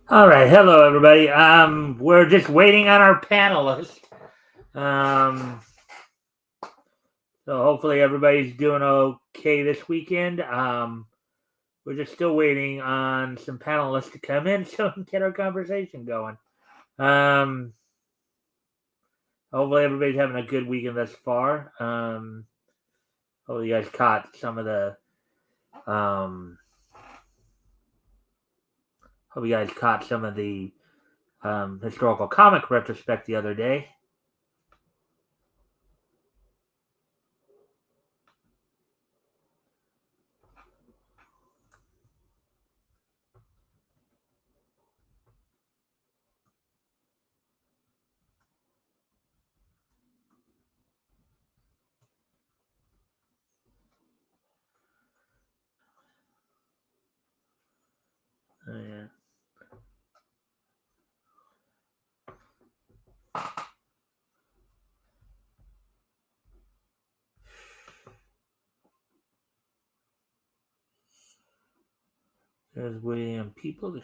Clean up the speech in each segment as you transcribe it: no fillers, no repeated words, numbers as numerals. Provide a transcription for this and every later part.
All right, hello everybody. We're just waiting on our panelist. Um, so hopefully everybody's doing okay this weekend. We're just still waiting on some panelists to come in so we can get our conversation going. Um, Hopefully everybody's having a good weekend thus far. Hopefully you guys caught some of the um, hope you guys caught some of the historical comic retrospect the other day. Yeah. There's William People.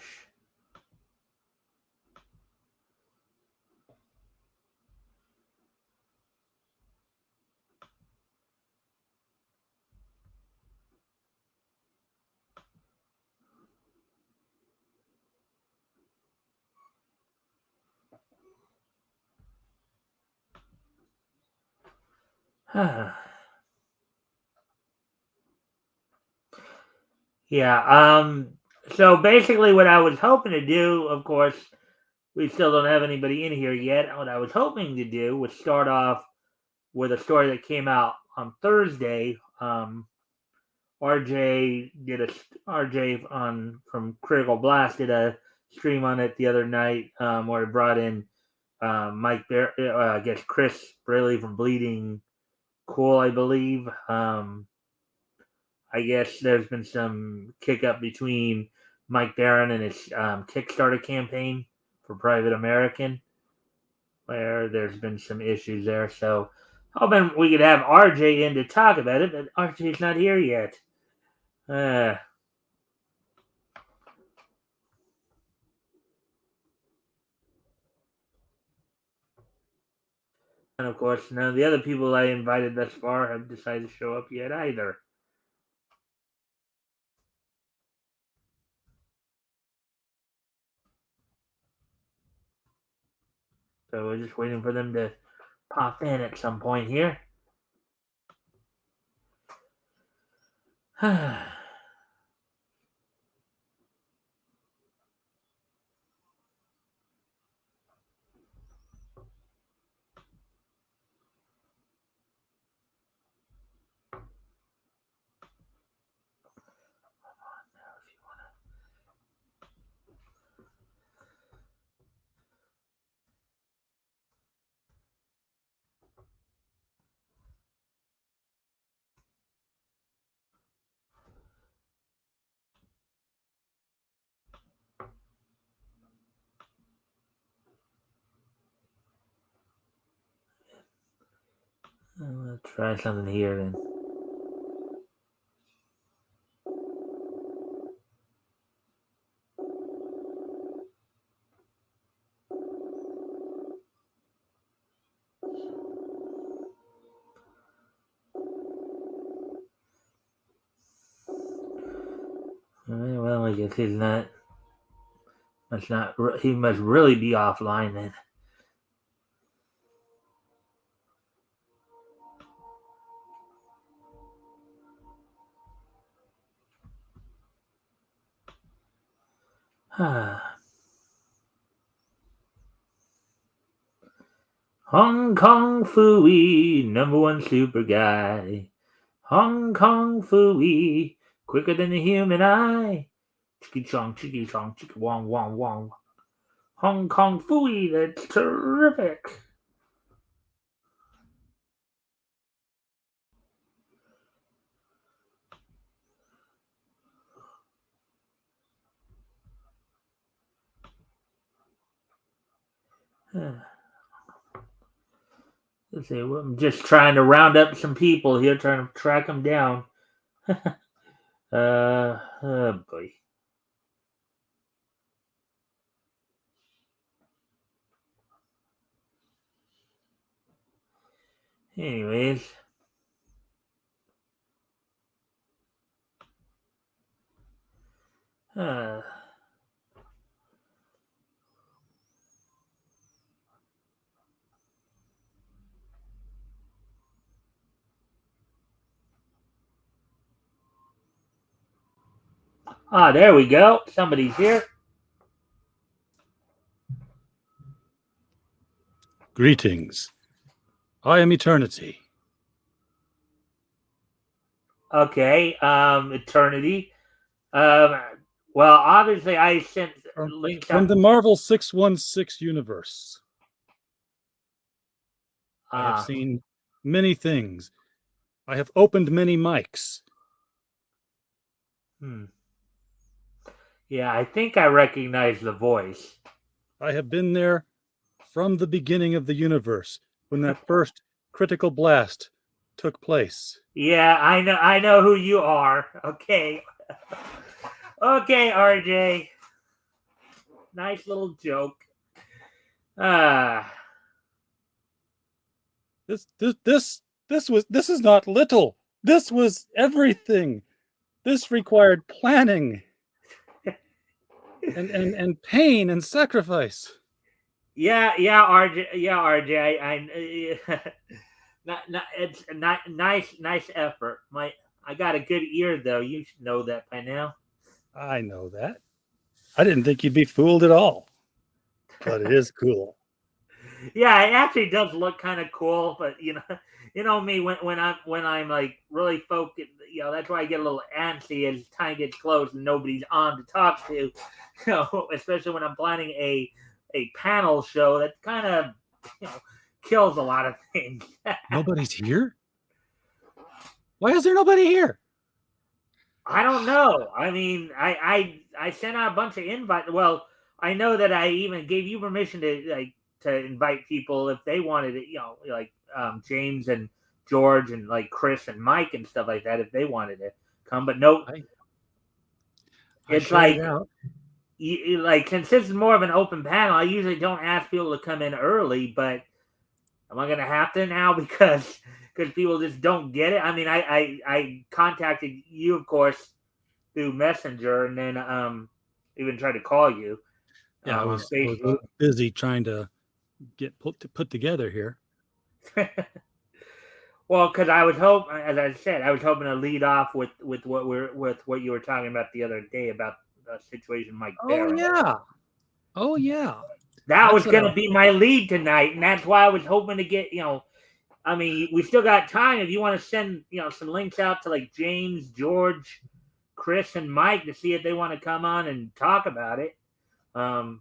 Yeah. So basically, what I was hoping to do, of course, we still don't have anybody in here yet. What I was hoping to do was start off with a story that came out on Thursday. RJ on from Critical Blast did a stream on it the other night, where he brought in I guess Chris Braley from Bleeding Cool, I believe. I guess there's been some kick up between Mike Barron and his Kickstarter campaign for Private American, where there's been some issues there. So hoping we could have RJ in to talk about it, but RJ's not here yet. Uh, and of course, none of the other people I invited thus far have decided to show up yet either. So we're just waiting for them to pop in at some point here. Let's try something here then. Well, I guess he's not. Must not. He must really be offline then. Hong Kong Fooey, number one super guy. Hong Kong Fooey, quicker than the human eye. Chicka chong, chicka wong, wong, wong. Hong Kong Fooey, that's terrific. Let's see, I'm just trying to round up some people here, trying to track them down. Oh boy. Anyways. There we go. Somebody's here. Greetings. I am Eternity. Okay, Eternity. Well, obviously, I sent links from out the Marvel 616 universe. I have seen many things. I have opened many mics. Yeah, I think I recognize the voice. I have been there from the beginning of the universe when that first critical blast took place. Yeah, I know who you are. Okay. Okay, RJ. Nice little joke. This is not little. This was everything. This required planning and pain and sacrifice. Yeah, RJ. It's a nice effort. I got a good ear though. You should know that by now. I know that. I didn't think you'd be fooled at all, but it is cool. Yeah, it actually does look kind of cool, but you know me when I'm like really focused. That's why I get a little antsy as time gets close and nobody's on to talk to. Especially when I'm planning a panel show that kind of kills a lot of things. Nobody's here? Why is there nobody here? I don't know. I mean, I sent out a bunch of invites. Well, I know that I even gave you permission to invite people if they wanted it. Like James and George and like Chris and Mike and stuff like that if they wanted to come. But no, it's like like since this is more of an open panel, I usually don't ask people to come in early. But am I going to have to now because people just don't get it? I mean, I contacted you, of course, through Messenger, and then even tried to call you. Yeah, I was a little busy trying to get put together here. Well, because I was hoping, as I said, I was hoping to lead off with what you were talking about the other day about the situation Mike Barron. Oh yeah. That was going to be my lead tonight, and that's why I was hoping to get I mean, we still got time if you want to send some links out to like James, George, Chris, and Mike to see if they want to come on and talk about it. If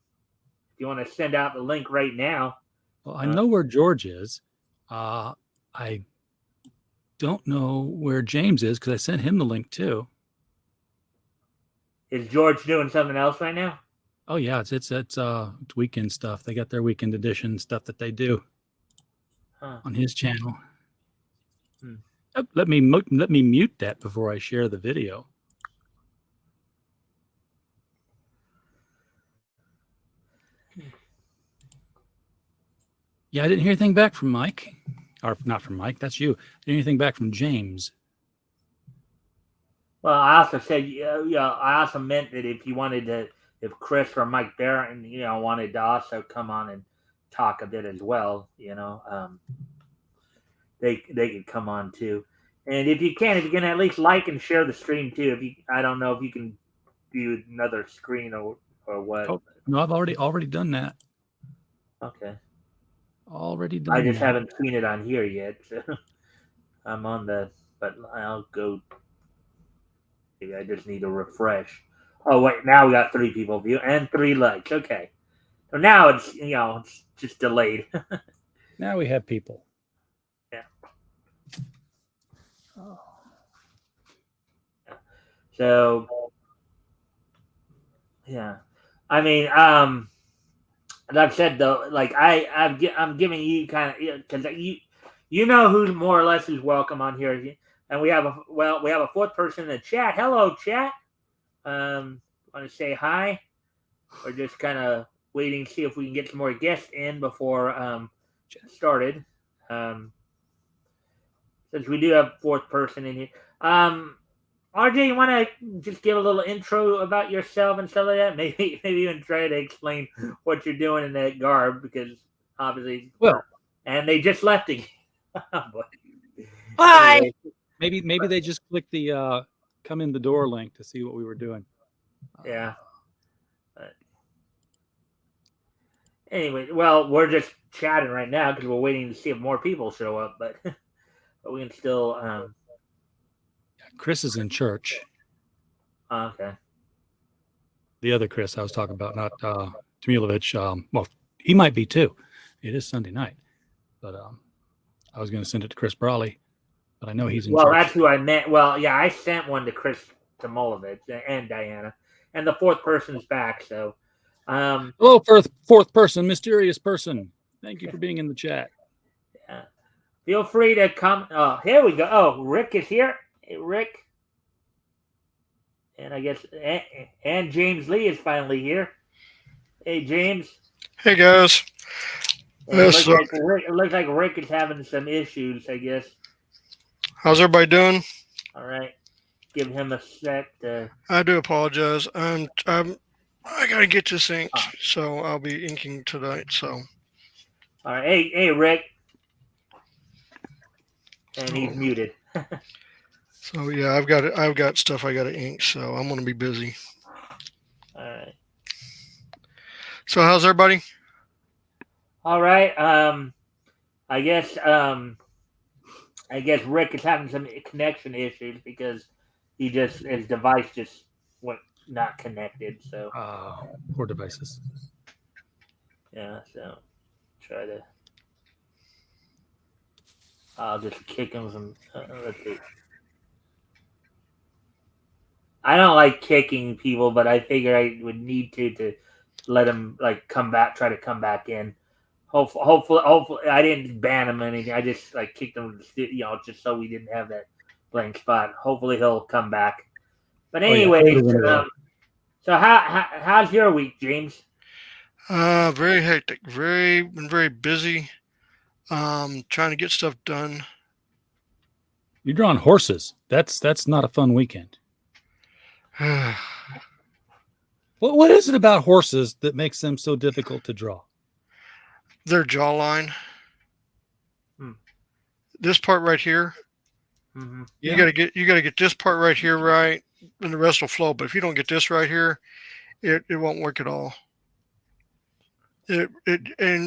you want to send out the link right now. Well, I know where George is. I don't know where James is because I sent him the link too. Is George doing something else right now? Oh yeah, it's weekend stuff. They got their weekend edition stuff that they do on his channel. Let me mute that before I share the video. Yeah, I didn't hear anything back from Mike. Or not from Mike, that's you. Didn't hear anything back from James. Well, I also said, I also meant that if you wanted to, if Chris or Mike Barron, wanted to also come on and talk a bit as well, they could come on too. And if you can at least like and share the stream too. I don't know if you can do another screen or what. Oh no, I've already done that. Okay. Already done. I just haven't seen it on here yet. So I'm on but I'll go. Maybe I just need to refresh. Oh wait, now we got 3 people view and 3 likes. Okay, so now it's it's just delayed. Now we have people. Yeah. Oh. So yeah, I mean, like I said though, like I'm giving you kind of because you know who more or less is welcome on here, and we have a 4th person in the chat. Hello, chat. Want to say hi? We're just kind of waiting to see if we can get some more guests in before started. since we do have fourth person in here. RJ, you want to just give a little intro about yourself and stuff like that? Maybe even try to explain what you're doing in that garb, because obviously, Well, and they just left again. hi. Anyway, Maybe they just clicked the come in the door link to see what we were doing. yeah. Anyway, well, we're just chatting right now because we're waiting to see if more people show up, but we can still. Chris is in church. Okay. The other Chris I was talking about, not Tomilovich. Well, he might be too. It is Sunday night, but I was going to send it to Chris Brawley, but I know he's in church. Well, that's who I meant. Well, yeah, I sent one to Chris Tomolovich and Diana, and the fourth person's back. So, hello, fourth person, mysterious person. Thank you for being in the chat. Yeah. Feel free to come. Oh, here we go. Oh, Rick is here. Hey, Rick. And I guess, and James Lee is finally here. Hey, James. Hey, guys. It looks like Rick is having some issues, I guess. How's everybody doing? All right. Give him a sec. I do apologize. I gotta get this inked, so I'll be inking tonight. So. All right. Hey, Rick. And he's muted. So yeah, I've got stuff I gotta ink, so I'm gonna be busy. All right. So how's everybody? All right. I guess Rick is having some connection issues because his device just went not connected. So poor devices. Yeah. So try to. I'll just kick him some. Let's see. I don't like kicking people, but I figure I would need to let him come back, try to come back in. Hopefully, I didn't ban him or anything. I just kicked him, just so we didn't have that blank spot. Hopefully, he'll come back. But anyways, so how's your week, James? Very hectic. Very busy. Trying to get stuff done. You're drawing horses. That's not a fun weekend. What is it about horses that makes them so difficult to draw? Their jawline. This part right here. Mm-hmm. You gotta get this part right here right, and the rest will flow. But if you don't get this right here, it won't work at all. And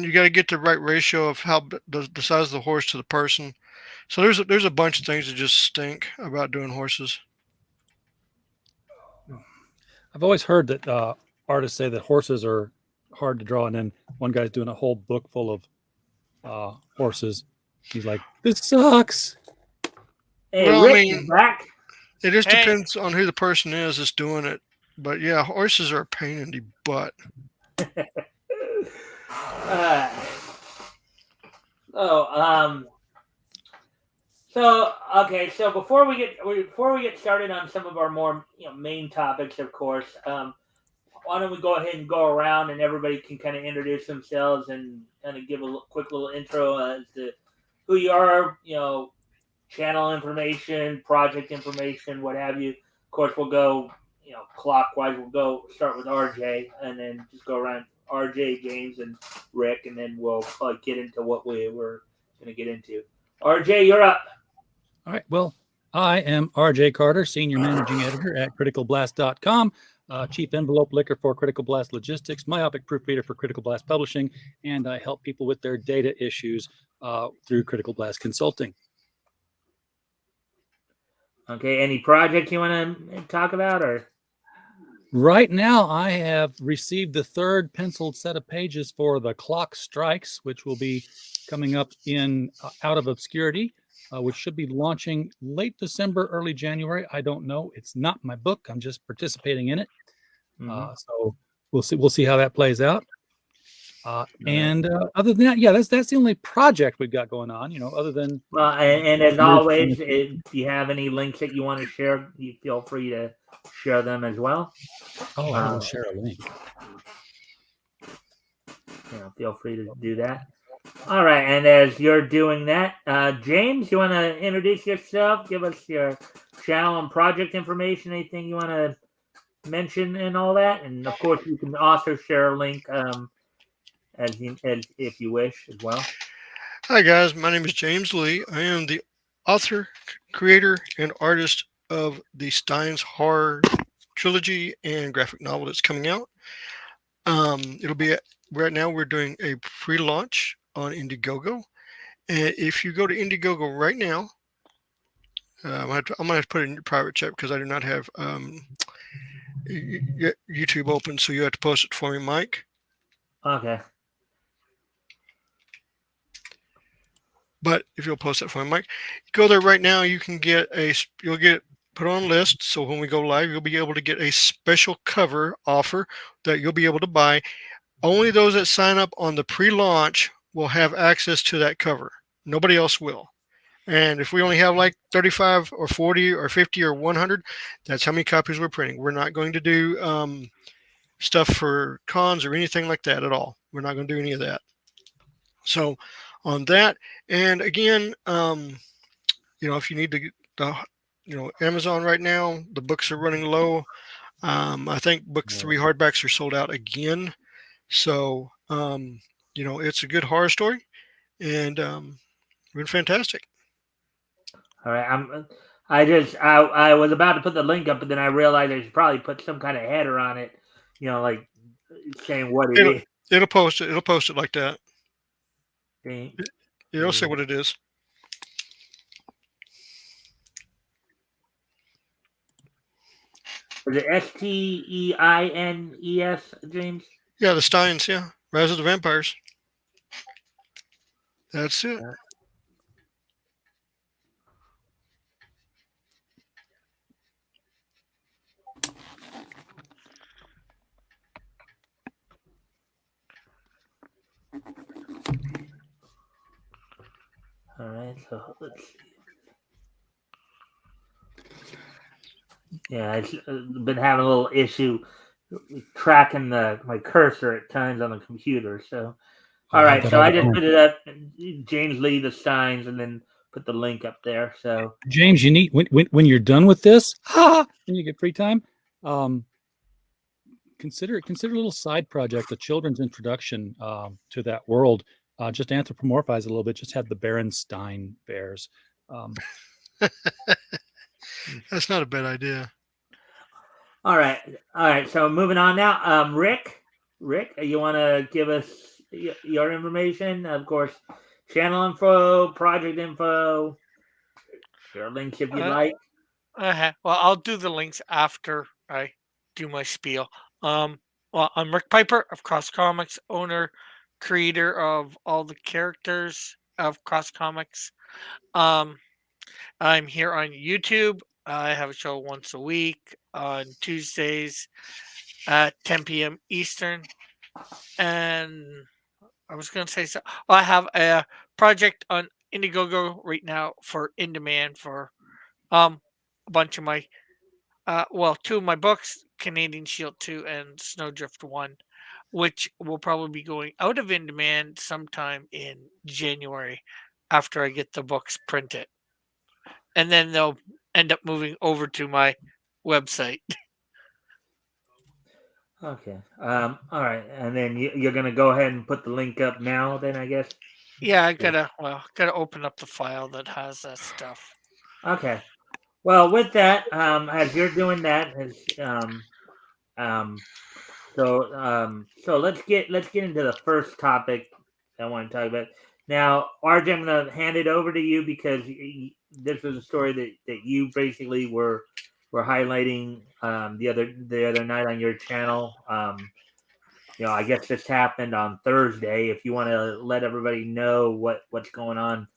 you got to get the right ratio of how the size of the horse to the person. So there's a bunch of things that just stink about doing horses. I've always heard that artists say that horses are hard to draw, and then one guy's doing a whole book full of horses. He's like, "This sucks." Hey, well, Rick, I mean, back. It just depends on who the person is that's doing it. But yeah, horses are a pain in the butt. So before we get started on some of our more main topics, of course, why don't we go ahead and go around and everybody can kind of introduce themselves and kind of give a quick little intro as to who you are, channel information, project information, what have you. Of course, we'll go clockwise. We'll go start with RJ and then just go around RJ, James, and Rick, and then we'll probably get into what we were going to get into. RJ, you're up. All right. Well, I am RJ Carter, Senior Managing Editor at CriticalBlast.com, Chief Envelope Licker for Critical Blast Logistics, Myopic Proofreader for Critical Blast Publishing, and I help people with their data issues through Critical Blast Consulting. Okay. Any projects you want to talk about, or? Right now, I have received the third penciled set of pages for The Clock Strikes, which will be coming up in Out of Obscurity, which should be launching late December, early January. I don't know. It's not my book. I'm just participating in it. So we'll see how that plays out. And other than that, that's the only project we've got going on. Other than and as always, if you have any links that you want to share, you feel free to share them as well. Oh, I will share a link. Feel free to do that. All right, and as you're doing that, James, you want to introduce yourself? Give us your channel and project information. Anything you want to mention and all that, and of course, you can also share a link as if you wish as well. Hi guys, my name is James Lee. I am the author, creator, and artist of the Steins Horror trilogy and graphic novel that's coming out. It'll be right now. We're doing a pre-launch on Indiegogo, and if you go to Indiegogo right now, I'm gonna have to put it in your private chat because I do not have YouTube open, so you have to post it for me, Mike. Okay. But if you'll post that for me, Mike, go there right now. You'll get put on a list. So when we go live, you'll be able to get a special cover offer that you'll be able to buy. Only those that sign up on the pre-launch will have access to that cover. Nobody else will. And if we only have like 35 or 40 or 50 or 100, that's how many copies we're printing. We're not going to do stuff for cons or anything like that at all. We're not going to do any of that. So on that, and again, if you need to get Amazon right now, the books are running low. I think book 3 hardbacks are sold out again. So, it's a good horror story, and been fantastic. All right. I was about to put the link up, but then I realized I should probably put some kind of header on it, like saying what it It'll is. it'll post it. It'll post it like that. Okay. It'll say what it is. Is it Steines, James? Yeah, the Steins. Yeah, Rise of the Vampires. That's it. All right, so let's see. Yeah, I've been having a little issue tracking my cursor at times on the computer. So, all right, so I just put it up, James Lee the Steins, and then put the link up there. So, James, you need when you're done with this, when you get free time, consider a little side project, a children's introduction to that world. Just anthropomorphize it a little bit. Just have the Berenstain bears. That's not a bad idea. all right. So moving on now. Rick, you want to give us your information? Of course, channel info, project info. Share links if you'd like. Well, I'll do the links after I do my spiel. Well, I'm Rick Piper of Cross Comics, owner, creator of all the characters of Cross Comics. I'm here on YouTube. I have a show once a week on Tuesdays at 10 p.m. Eastern. And I was going to say, I have a project on Indiegogo right now for In Demand for a bunch of my two of my books, Canadian Shield 2 and Snowdrift 1, which will probably be going out of in demand sometime in January after I get the books printed. And then they'll end up moving over to my website. Okay. All right, and then you're gonna go ahead and put the link up now. Then I guess. Yeah, I gotta open up the file that has that stuff. Okay. Well, with that, as you're doing that, so let's get into the first topic I want to talk about. Now, RJ, I'm going to hand it over to you because this was a story that you basically were highlighting the other night on your channel. I guess this happened on Thursday. If you want to let everybody know what's going on,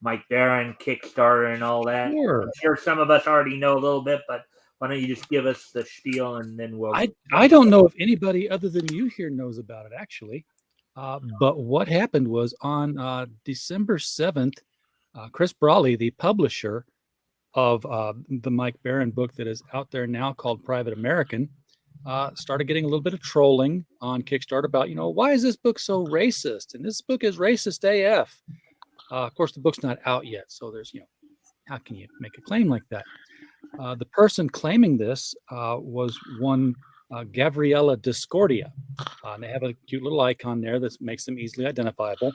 Mike Barron, Kickstarter, and all that. Sure. I'm sure some of us already know a little bit, but why don't you just give us the spiel and then we'll. I don't know if anybody other than you here knows about it, actually. But what happened was on December 7th, Chris Brawley, the publisher of the Mike Barron book that is out there now called Private American, started getting a little bit of trolling on Kickstarter about, why is this book so racist? And this book is racist AF. Of course, the book's not out yet, so there's, how can you make a claim like that? The person claiming this was one Gabriella Discordia. And they have a cute little icon there that makes them easily identifiable.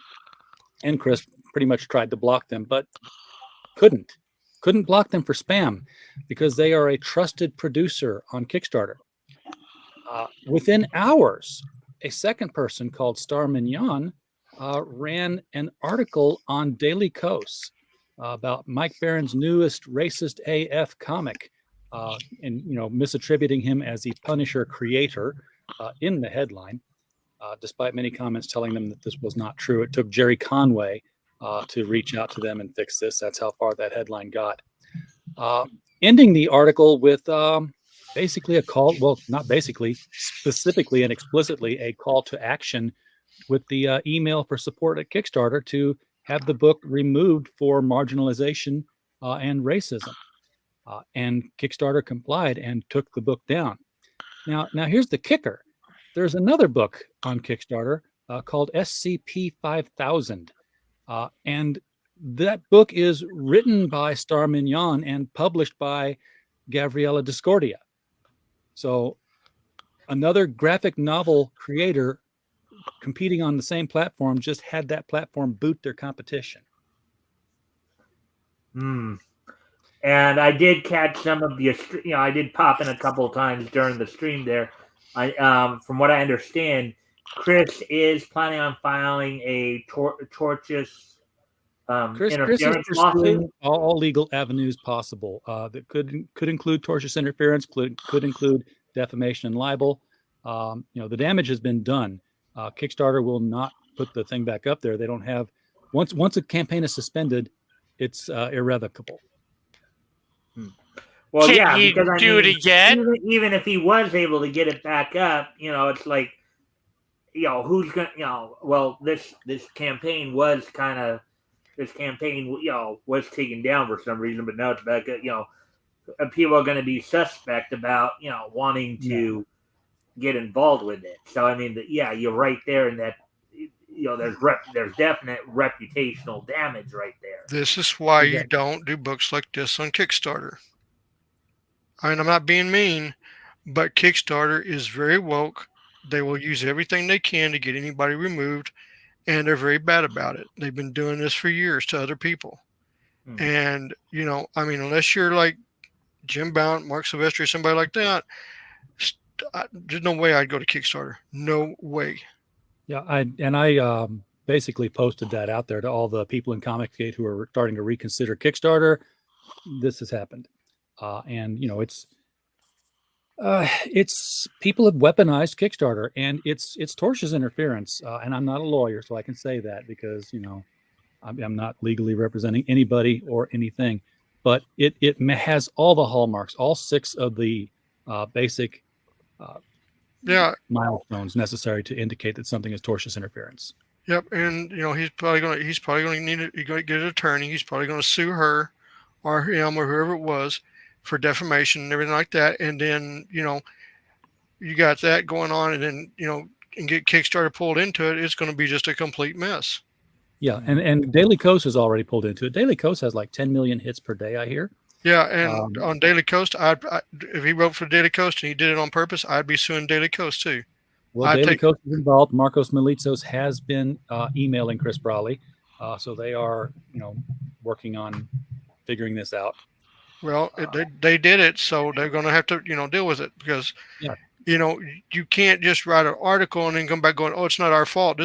And Chris pretty much tried to block them, but couldn't block them for spam because they are a trusted producer on Kickstarter. Within hours, a second person called Star Mignon ran an article on Daily Kos about Mike Barron's newest racist AF comic, and misattributing him as the Punisher creator in the headline, despite many comments telling them that this was not true. It took Jerry Conway to reach out to them and fix this. That's how far that headline got. Ending the article with basically a call, well, not basically, specifically and explicitly a call to action with the email for support at Kickstarter to have the book removed for marginalization and racism. And Kickstarter complied and took the book down. Now here's the kicker. There's another book on Kickstarter called SCP-5000. And that book is written by Star Mignon and published by Gabriella Discordia. So another graphic novel creator competing on the same platform just had that platform boot their competition. And I did catch some of the, I did pop in a couple of times during the stream there. From what I understand, Chris is planning on filing a tortious Chris is interference lawsuit. all legal avenues possible that could include tortious interference, could include defamation and libel. The damage has been done. Kickstarter will not put the thing back up there. They don't have once a campaign is suspended, it's irrevocable. Well, Can yeah, he because do it again? Even if he was able to get it back up, it's like, who's gonna, well, this campaign was was taken down for some reason, but now it's back up. People are going to be suspect about, wanting to get involved with it. So, I mean, you're right there in that, there's definite reputational damage right there. This is why you don't do books like this on Kickstarter. I mean, I'm not being mean, but Kickstarter is very woke. They will use everything they can to get anybody removed, and they're very bad about it. They've been doing this for years to other people. And, I mean, unless you're like Jim Blount, Mark Silvestri, somebody like that, there's no way I'd go to Kickstarter. No way. Yeah, I basically posted that out there to all the people in Comicsgate who are starting to reconsider Kickstarter. This has happened. And it's people have weaponized Kickstarter, and it's tortious interference. And I'm not a lawyer, so I can say that because I'm not legally representing anybody or anything. But it has all the hallmarks, all 6 of the basic milestones necessary to indicate that something is tortious interference. Yep, and he's probably going to need to get an attorney. He's probably going to sue her or him or whoever it was for defamation and everything like that. And then you got that going on, and then and get Kickstarter pulled into it. It's going to be just a complete mess. Yeah, and Daily Kos is already pulled into it. Daily Kos has like 10 million hits per day, I hear. Yeah, and on Daily Kos, if he wrote for Daily Kos and he did it on purpose, I'd be suing Daily Kos too. Well, Daily Kos is involved. Marcos Melitsos has been emailing Chris Brawley, so they are, working on figuring this out. Well, they did it, so they're going to have to, deal with it because, you can't just write an article and then come back going, oh, it's not our fault.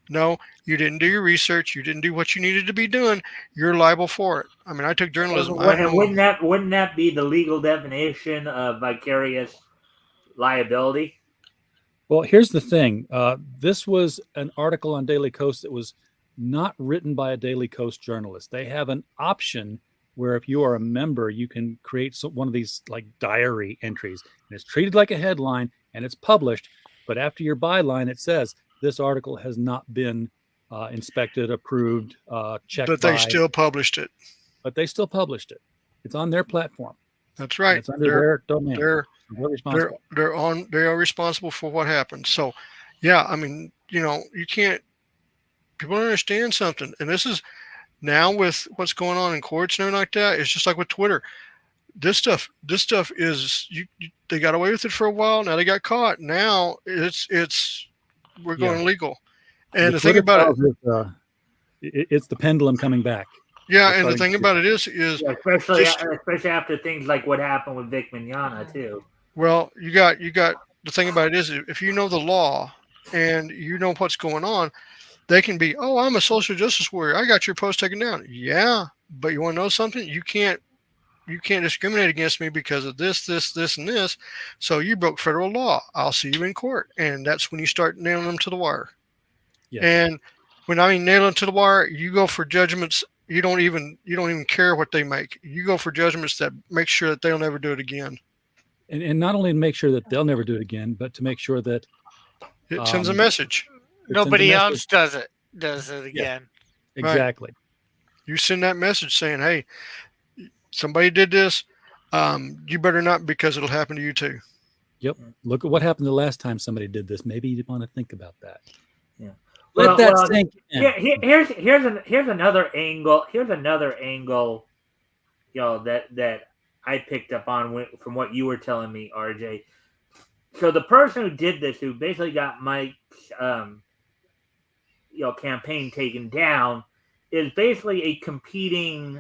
No, you didn't do your research. You didn't do what you needed to be doing. You're liable for it. I mean, I took journalism. Wouldn't that be the legal definition of vicarious liability? Well, here's the thing. This was an article on Daily Kos that was not written by a Daily Kos journalist. They have an option where if you are a member, you can create one of these like diary entries. And it's treated like a headline and it's published. But after your byline, it says, this article has not been inspected, approved, checked. But they still published it. But they still published it. It's on their platform. That's right. It's under their domain. They're They're responsible. they are responsible for what happens. So, yeah, I mean, you can't. People don't understand something, and this is now with what's going on in courts and everything like that. It's just like with Twitter. This stuff is they got away with it for a while. Now they got caught. Now it's we're going legal. And the thing Twitter about it, trials it's the pendulum coming back. yeah, We're and the starting thing to see about that. it is Yeah, especially just especially after things like what happened with Vic Mignogna too. well, you got the thing about it is if you know the law and you know what's going on, they can be, oh, I'm a social justice warrior. I got your post taken down. Yeah, but you want to know something? You can't discriminate against me because of this, and this. So you broke federal law. I'll see you in court, and that's when you start nailing them to the wire. Yes. And when I mean nailing to the wire, you go for judgments. You don't even care what they make. You go for judgments that make sure that they'll never do it again. And not only to make sure that they'll never do it again, but to make sure that It sends a message. Nobody else does it again. Yeah, exactly. Right. You send that message saying, "Hey, somebody did this. You better not, because it'll happen to you too." Yep. Look at what happened the last time somebody did this. Maybe you want to think about that. Yeah. Let that sink in. Here's another angle. Here's another angle, that I picked up on from what you were telling me, RJ. So the person who did this, who basically got Mike's, campaign taken down, is basically a competing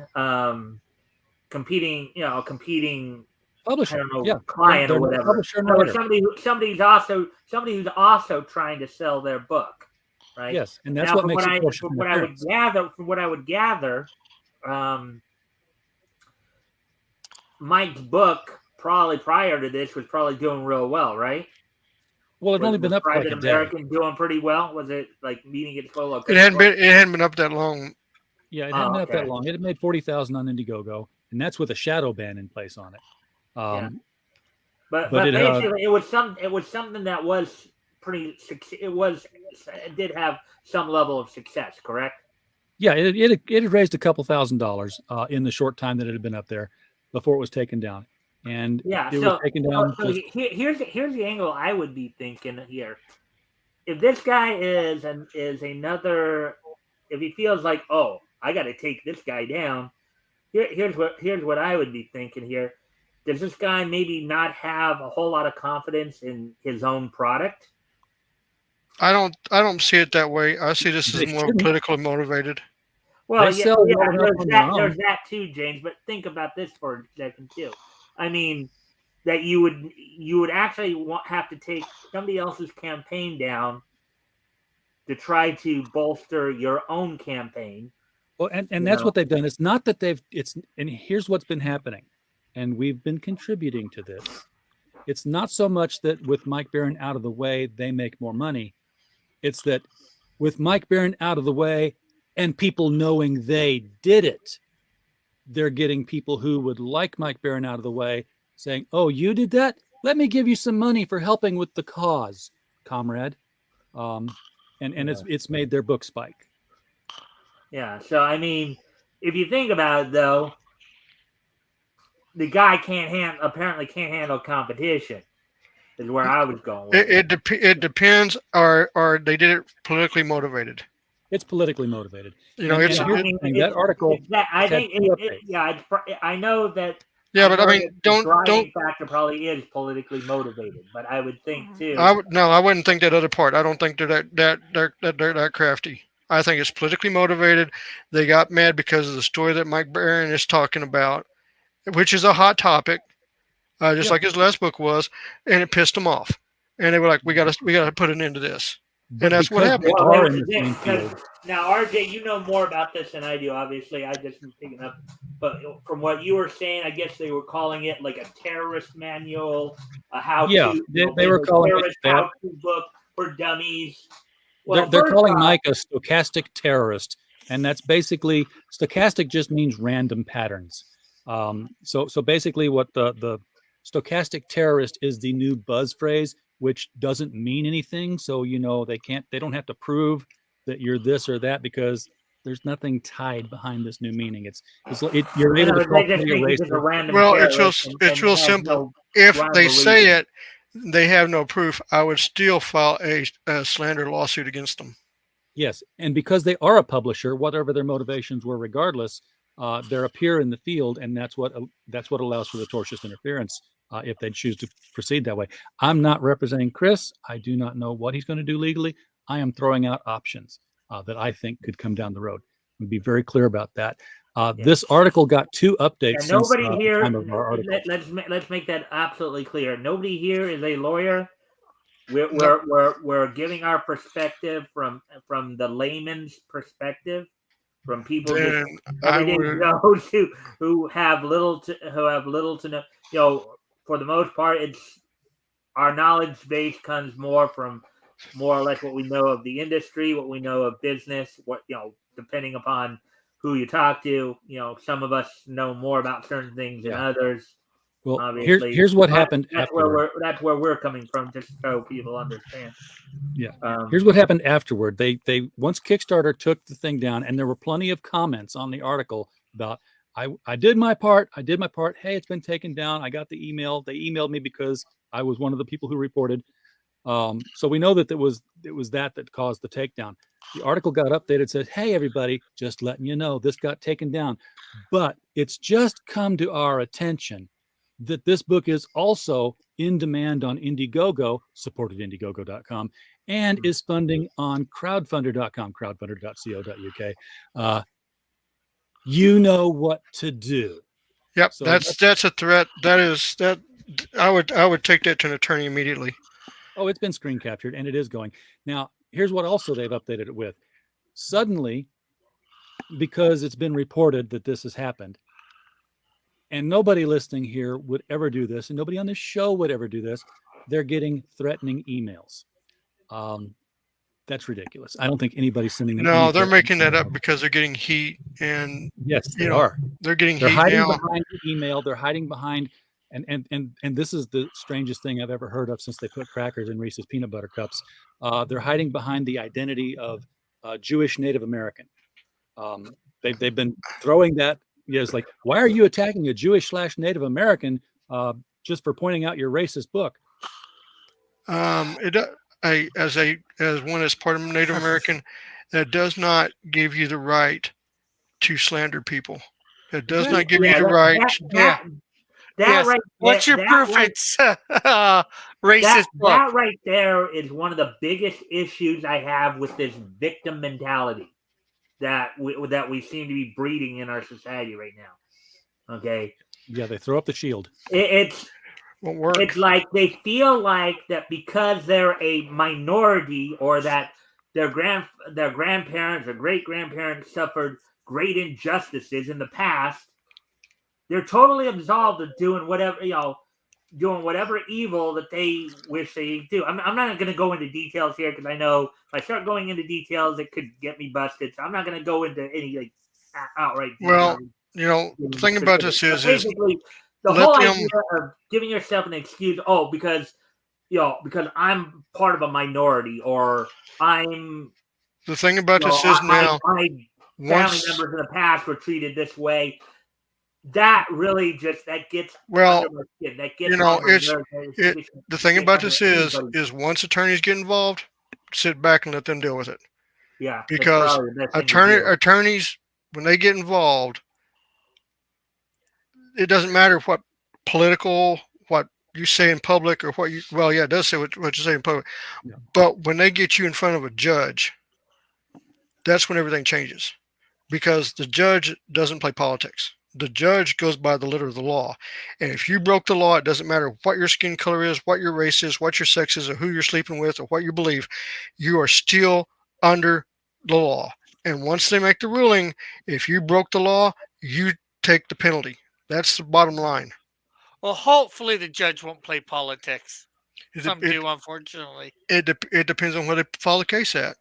Publisher. I don't know, Yeah. client They're or whatever. publisher and Or writer. somebody who's also trying to sell their book, right? Yes, and that's Now, what from makes what it I, more from what I would gather, Mike's book probably prior to this was probably doing real well, right? Well, it'd only been up for like Private a day. American doing pretty well. Was it like meeting its full? It hadn't been up that long. Yeah, it hadn't been up that long. It had made 40,000 on Indiegogo, and that's with a shadow ban in place on it. But basically, it was something that was pretty. It did have some level of success, correct? Yeah, it had raised a couple $1,000s in the short time that it had been up there before it was taken down, and it was taken down. So here's the angle I would be thinking here. If this guy is another, if he feels like, oh, I got to take this guy down, here's what I would be thinking here. Does this guy maybe not have a whole lot of confidence in his own product? I don't see it that way. I see this as more politically motivated. Well, there's that too, James. But think about this for a second too. I mean, that you would actually have to take somebody else's campaign down to try to bolster your own campaign. Well, and that's what they've done. It's not that and here's what's been happening, and we've been contributing to this. It's not so much that with Mike Barron out of the way, they make more money. It's that with Mike Barron out of the way and people knowing they did it, they're getting people who would like Mike Barron out of the way saying, oh, you did that? Let me give you some money for helping with the cause, comrade. And it's made their book spike. Yeah. So, I mean, if you think about it, though, the guy apparently can't handle competition. Is where I was going with it depends, or they did it politically motivated. It's politically motivated. That article. I know that. Yeah, but I mean, don't factor probably is politically motivated, but I would think too. I wouldn't think that other part. I don't think they're that crafty. I think it's politically motivated. They got mad because of the story that Mike Barron is talking about, which is a hot topic. Just like his last book was, and it pissed them off, and they were like, "We got to put an end to this," and that's what happened. Now, RJ, you know more about this than I do. Obviously, I just been picking up, but from what you were saying, I guess they were calling it like a terrorist manual, a how-to. Yeah, they were calling it a how-to book for dummies. Well, they're calling Mike a stochastic terrorist, and that's basically stochastic just means random patterns. So basically, what the stochastic terrorist is the new buzz phrase, which doesn't mean anything. So, they don't have to prove that you're this or that, because There's nothing tied behind this new meaning. You're You able know, to call they just somebody a think he's just a racist. random Well, terrorist and it's real has simple. no If rhyme they or say reason. it, they have no proof. I would still file a slander lawsuit against them. Yes, and because they are a publisher, whatever their motivations were, regardless, they're a peer in the field, and that's what allows for the tortious interference if they choose to proceed that way. I'm not representing Chris. I do not know what he's going to do legally. I am throwing out options that I think could come down the road. We'd be very clear about that. This article got 2 updates And since nobody the here. time of our article. Let's make that absolutely clear. Nobody here is a lawyer. Nope. We're giving our perspective from the layman's perspective, from people just Then I everyday would. Joes who have little to know. You know, for the most part, it's our knowledge base comes more from more or less what we know of the industry, what we know of business, what depending upon who you talk to. Some of us know more about certain things than others. Well, Obviously, here's what happened that's afterward. that's where we're coming from, just so people understand. Yeah. Here's what happened afterward. They once Kickstarter took the thing down, and there were plenty of comments on the article about I did my part. Hey, it's been taken down. I got the email. They emailed me because I was one of the people who reported. So we know that it was that caused the takedown. The article got updated, said, "Hey, everybody, just letting you know this got taken down, but it's just come to our attention that this book is also in demand on Indiegogo, supported Indiegogo.com, and is funding on crowdfunder.com, crowdfunder.co.uk. You know what to do." Yep, So that's a threat. That I would take that to an attorney immediately. Oh, it's been screen captured, and it is going. Now, here's what also they've updated it with. Suddenly, because it's been reported that this has happened, and nobody listening here would ever do this, and nobody on this show would ever do this, they're getting threatening emails. That's ridiculous. I don't think anybody's sending them. No, they're making that up because they're getting heat, and yes, they are. They're getting They're heat hiding now. behind the email. They're hiding behind, and this is the strangest thing I've ever heard of since they put crackers in Reese's peanut butter cups. They're hiding behind the identity of Jewish Native American. They've been throwing that. It's like, why are you attacking a Jewish/Native American just for pointing out your racist book? As one that's part of Native American, that does not give you the right to slander people. It does not give you the right. That right. What's your proof? It's racist book. That right there is one of the biggest issues I have with this victim mentality that we seem to be breeding in our society right now. Okay. Yeah, they throw up the shield. It's like they feel like that because they're a minority, or that their grandparents or great grandparents suffered great injustices in the past, they're totally absolved of doing whatever evil that they wish they do. I'm not going to go into details here because I know if I start going into details, it could get me busted. So I'm not going to go into any outright details. Well, the thing about this is basically the whole idea of giving yourself an excuse. Oh, because I'm part of a minority, or I'm. The thing about this is now, my family members in the past were treated this way. That really just gets under my skin. That gets the thing about this is once attorneys get involved, sit back and let them deal with it. Yeah, because attorneys, when they get involved, it doesn't matter what you say in public or what you. Well, yeah, it does say what you say in public, but when they get you in front of a judge, that's when everything changes, because the judge doesn't play politics. The judge goes by the letter of the law. And if you broke the law, it doesn't matter what your skin color is, what your race is, what your sex is, or who you're sleeping with, or what you believe, you are still under the law. And once they make the ruling, if you broke the law, you take the penalty. That's the bottom line. Well, hopefully the judge won't play politics. Some do, unfortunately. It depends on where they file the case at.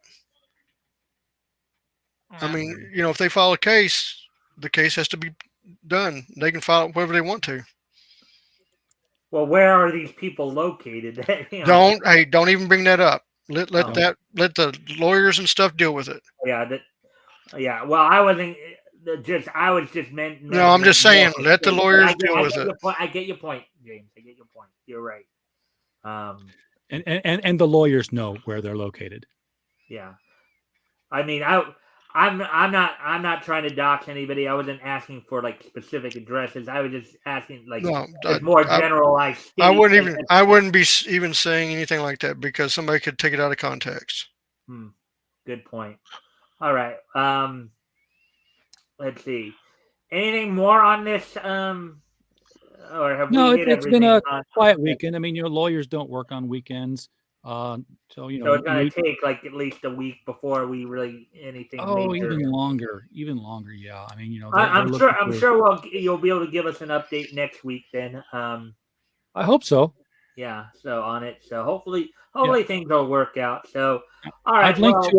I mean, if they file a case, the case has to be done. They can file it wherever they want to. Well, where are these people located? Don't even bring that up. Let the lawyers and stuff deal with it. Yeah, Yeah. Well, I wasn't just. I was just meant. No, I'm just saying, let the lawyers deal with it. I get your point, James. I get your point. You're right. And the lawyers know where they're located. Yeah. I mean, I'm not trying to dox anybody. I wasn't asking for like specific addresses. I was just asking like No, more generalized. I wouldn't be even saying anything like that because somebody could take it out of context. Good point. All right. Let's see. Anything more on this? Or have No, we hit it's everything? been a quiet weekend. I mean, lawyers don't work on weekends. So So it's going to take like at least a week before we really anything. Oh, major. even longer. Yeah. I mean, I'm sure you'll be able to give us an update next week. Then. I hope so. Yeah. So on it. So hopefully things will work out. So all right. I've linked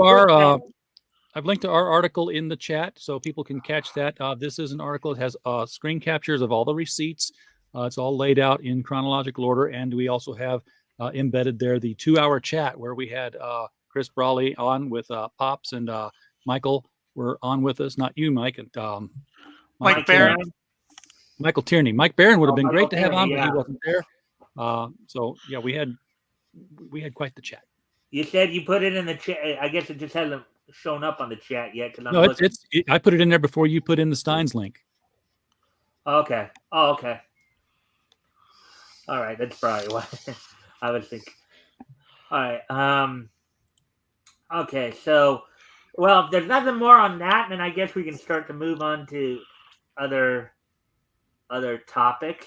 to our article in the chat so people can catch that. This is an article that has screen captures of all the receipts. It's all laid out in chronological order, and we also have embedded there the 2-hour chat where we had Chris Brawley on with Pops and Michael were on with us. Not you, Mike, and Mike Barron. Michael Tierney. Mike Barron would have been great to have on, yeah. but he wasn't there. So yeah, we had quite the chat. You said you put it in the chat. I guess it just hasn't shown up on the chat yet. No, I put it in there before you put in the Steins link. Okay. Oh, okay. All right, that's probably why I was thinking. All right. Okay, so if there's nothing more on that, then I guess we can start to move on to other topics.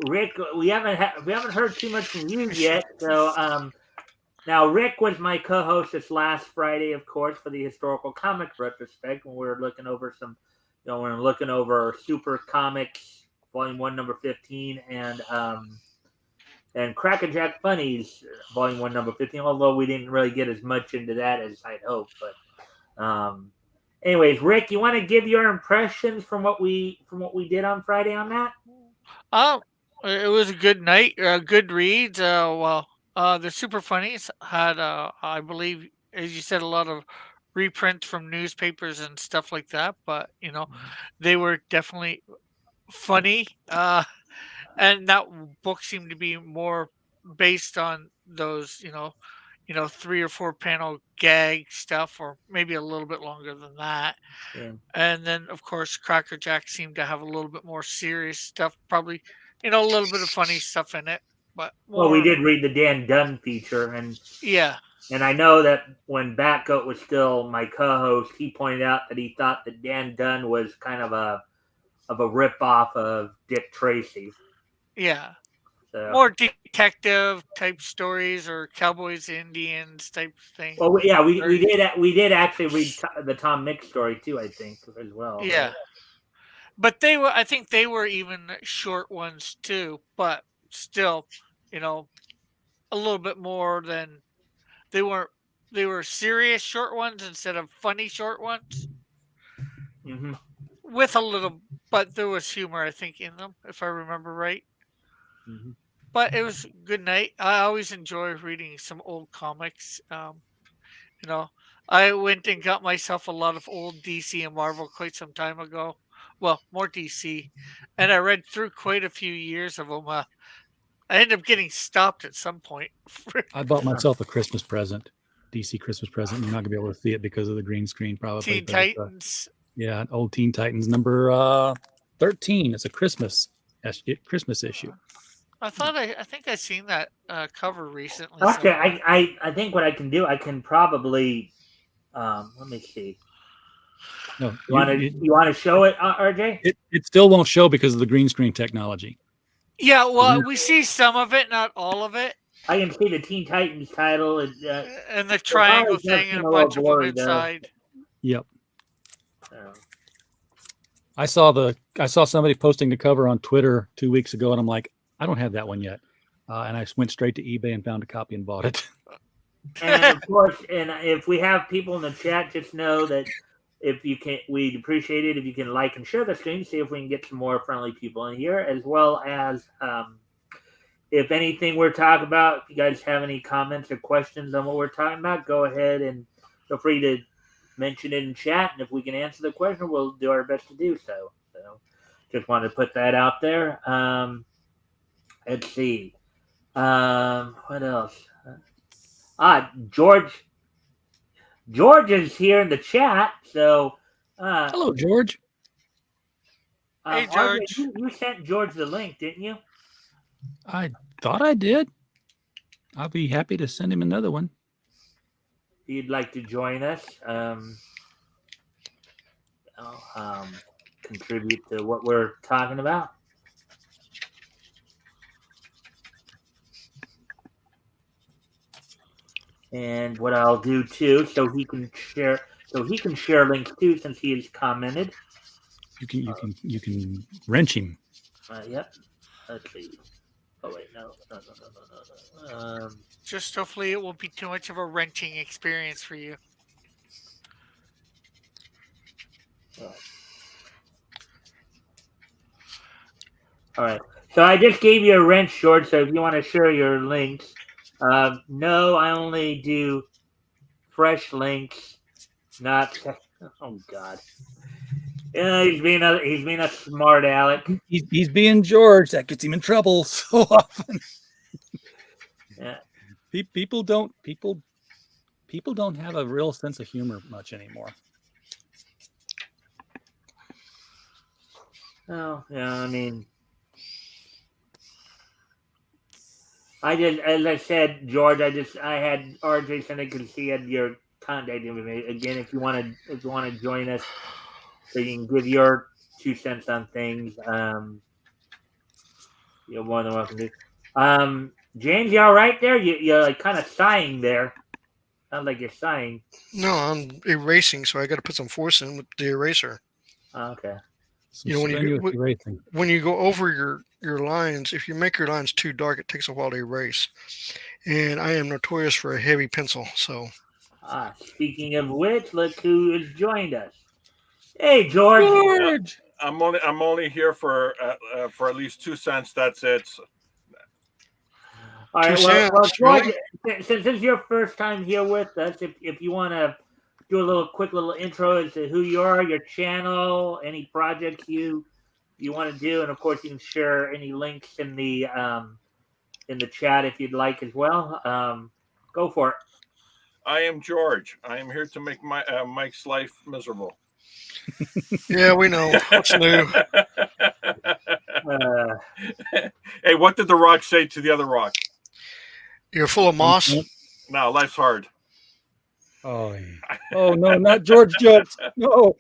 Rick, we haven't heard too much from you yet. So now Rick was my co-host this last Friday, of course, for the historical comics retrospect when we were looking over we're looking over Super Comics Volume 1, Number 15, and Crackerjack Funnies Volume 1, Number 15. Although we didn't really get as much into that as I'd hoped, but anyways, Rick, you want to give your impressions from what we did on Friday on that? It was a good night. Good reads. The Super Funnies had, I believe, as you said, a lot of reprints from newspapers and stuff like that. But they were definitely funny. And that book seemed to be more based on those, 3 or 4 panel gag stuff, or maybe a little bit longer than that. Yeah. And then, of course, Crackerjack seemed to have a little bit more serious stuff, probably, a little bit of funny stuff in it. But we did read the Dan Dunn feature, and yeah. And I know that when Batgoat was still my co-host, he pointed out that he thought that Dan Dunn was kind of a rip-off of Dick Tracy. Yeah. So. More detective type stories or Cowboys Indians type thing. Well, yeah, we did actually read the Tom Mix story too, I think, as well. Yeah. Right? But I think they were even short ones too, but still, a little bit more than they were serious short ones instead of funny short ones. Mm-hmm. With a little, but there was humor, I think, in them, if I remember right. Mm-hmm. But it was a good night. I always enjoy reading some old comics. I went and got myself a lot of old DC and Marvel quite some time ago. Well, more DC. And I read through quite a few years of them. I ended up getting stopped at some point. I bought myself a Christmas present, DC Christmas present. You're not going to be able to see it because of the green screen, probably. Teen Titans. Yeah, old Teen Titans number 13. It's a Christmas issue. I think I seen that cover recently. Okay, I think what I can do, I can probably let me see. No, you want to show it, RJ? It still won't show because of the green screen technology. Yeah, well, we see some of it, not all of it. I can see the Teen Titans title and the triangle thing and a bunch of them inside. Yep. I saw somebody posting the cover on Twitter 2 weeks ago, and I'm like, I don't have that one yet. And I went straight to eBay and found a copy and bought it. And of course, and if we have people in the chat, just know that if you can, we'd appreciate it if you can like and share the stream. See if we can get some more friendly people in here, as well as if anything we're talking about, if you guys have any comments or questions on what we're talking about, go ahead and feel free to mention it in chat. And if we can answer the question, we'll do our best to do so. So just wanted to put that out there. Let's see. What else? George is here in the chat. So, Hello, George. Hey, RJ, George. you sent George the link, didn't you? I thought I did. I'll be happy to send him another one. If you'd like to join us, contribute to what we're talking about. And what I'll do too, so he can share links too, since he has commented. You can wrench him. Yep. Let's see. Oh wait, no. Just hopefully it won't be too much of a wrenching experience for you. All right. So I just gave you a wrench, George. So if you want to share your links, no, I only do fresh links, not. Oh God. Yeah, he's being a smart aleck. He's being George. That gets him in trouble so often. Yeah. People don't have a real sense of humor much anymore. Oh, yeah. I mean, as I said, George. I had RJ send it because he had your contact information. Again, if you want to join us, so you can give your 2 cents on things. You're more than welcome to. James, you all right there? You're like kind of sighing there. Sounds like you're sighing. No, I'm erasing, so I got to put some force in with the eraser. Oh, okay. When you go over your lines, if you make your lines too dark, it takes a while to erase. And I am notorious for a heavy pencil, so. Speaking of which, look who has joined us. Hey, George. George. I'm only here for at least 2 cents. That's it. All right. 2 Well, cents, George, really? since this is your first time here with us, if you want to do a quick little intro as to who you are, your channel, any projects you want to do, and of course you can share any links in the chat if you'd like as well. Go for it. I am George. I am here to make Mike's life miserable. Yeah, we know. What's new? Hey, what did the rock say to the other rock? You're full of moss? No, life's hard. Oh, yeah. Oh no, not George jokes. No,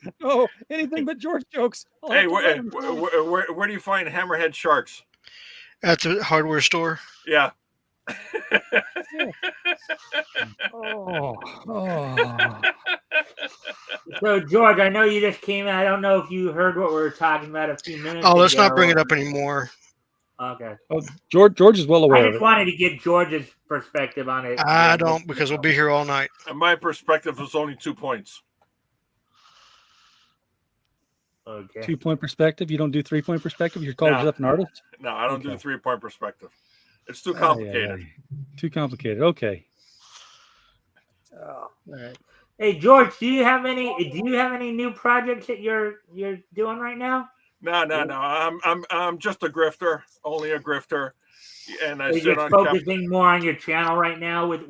anything but George jokes. Hey, where do you find hammerhead sharks? At the hardware store? Yeah. Oh. So, George, I know you just came in. I don't know if you heard what we were talking about a few minutes ago. Oh, let's not bring it up anymore. Okay. Oh, George is well aware of it. I just wanted to get George's perspective on it. I don't, because we'll be here all night. And my perspective was only 2 points. Okay. 2-point perspective? You don't do 3-point perspective? You're called yourself an artist? No, I don't do 3-point perspective. It's too complicated. Too complicated. Okay. All right. Hey, George, do you have any new projects that you're doing right now? No. I'm just a grifter, only a grifter, and I sit on. Focusing more on your channel right now. With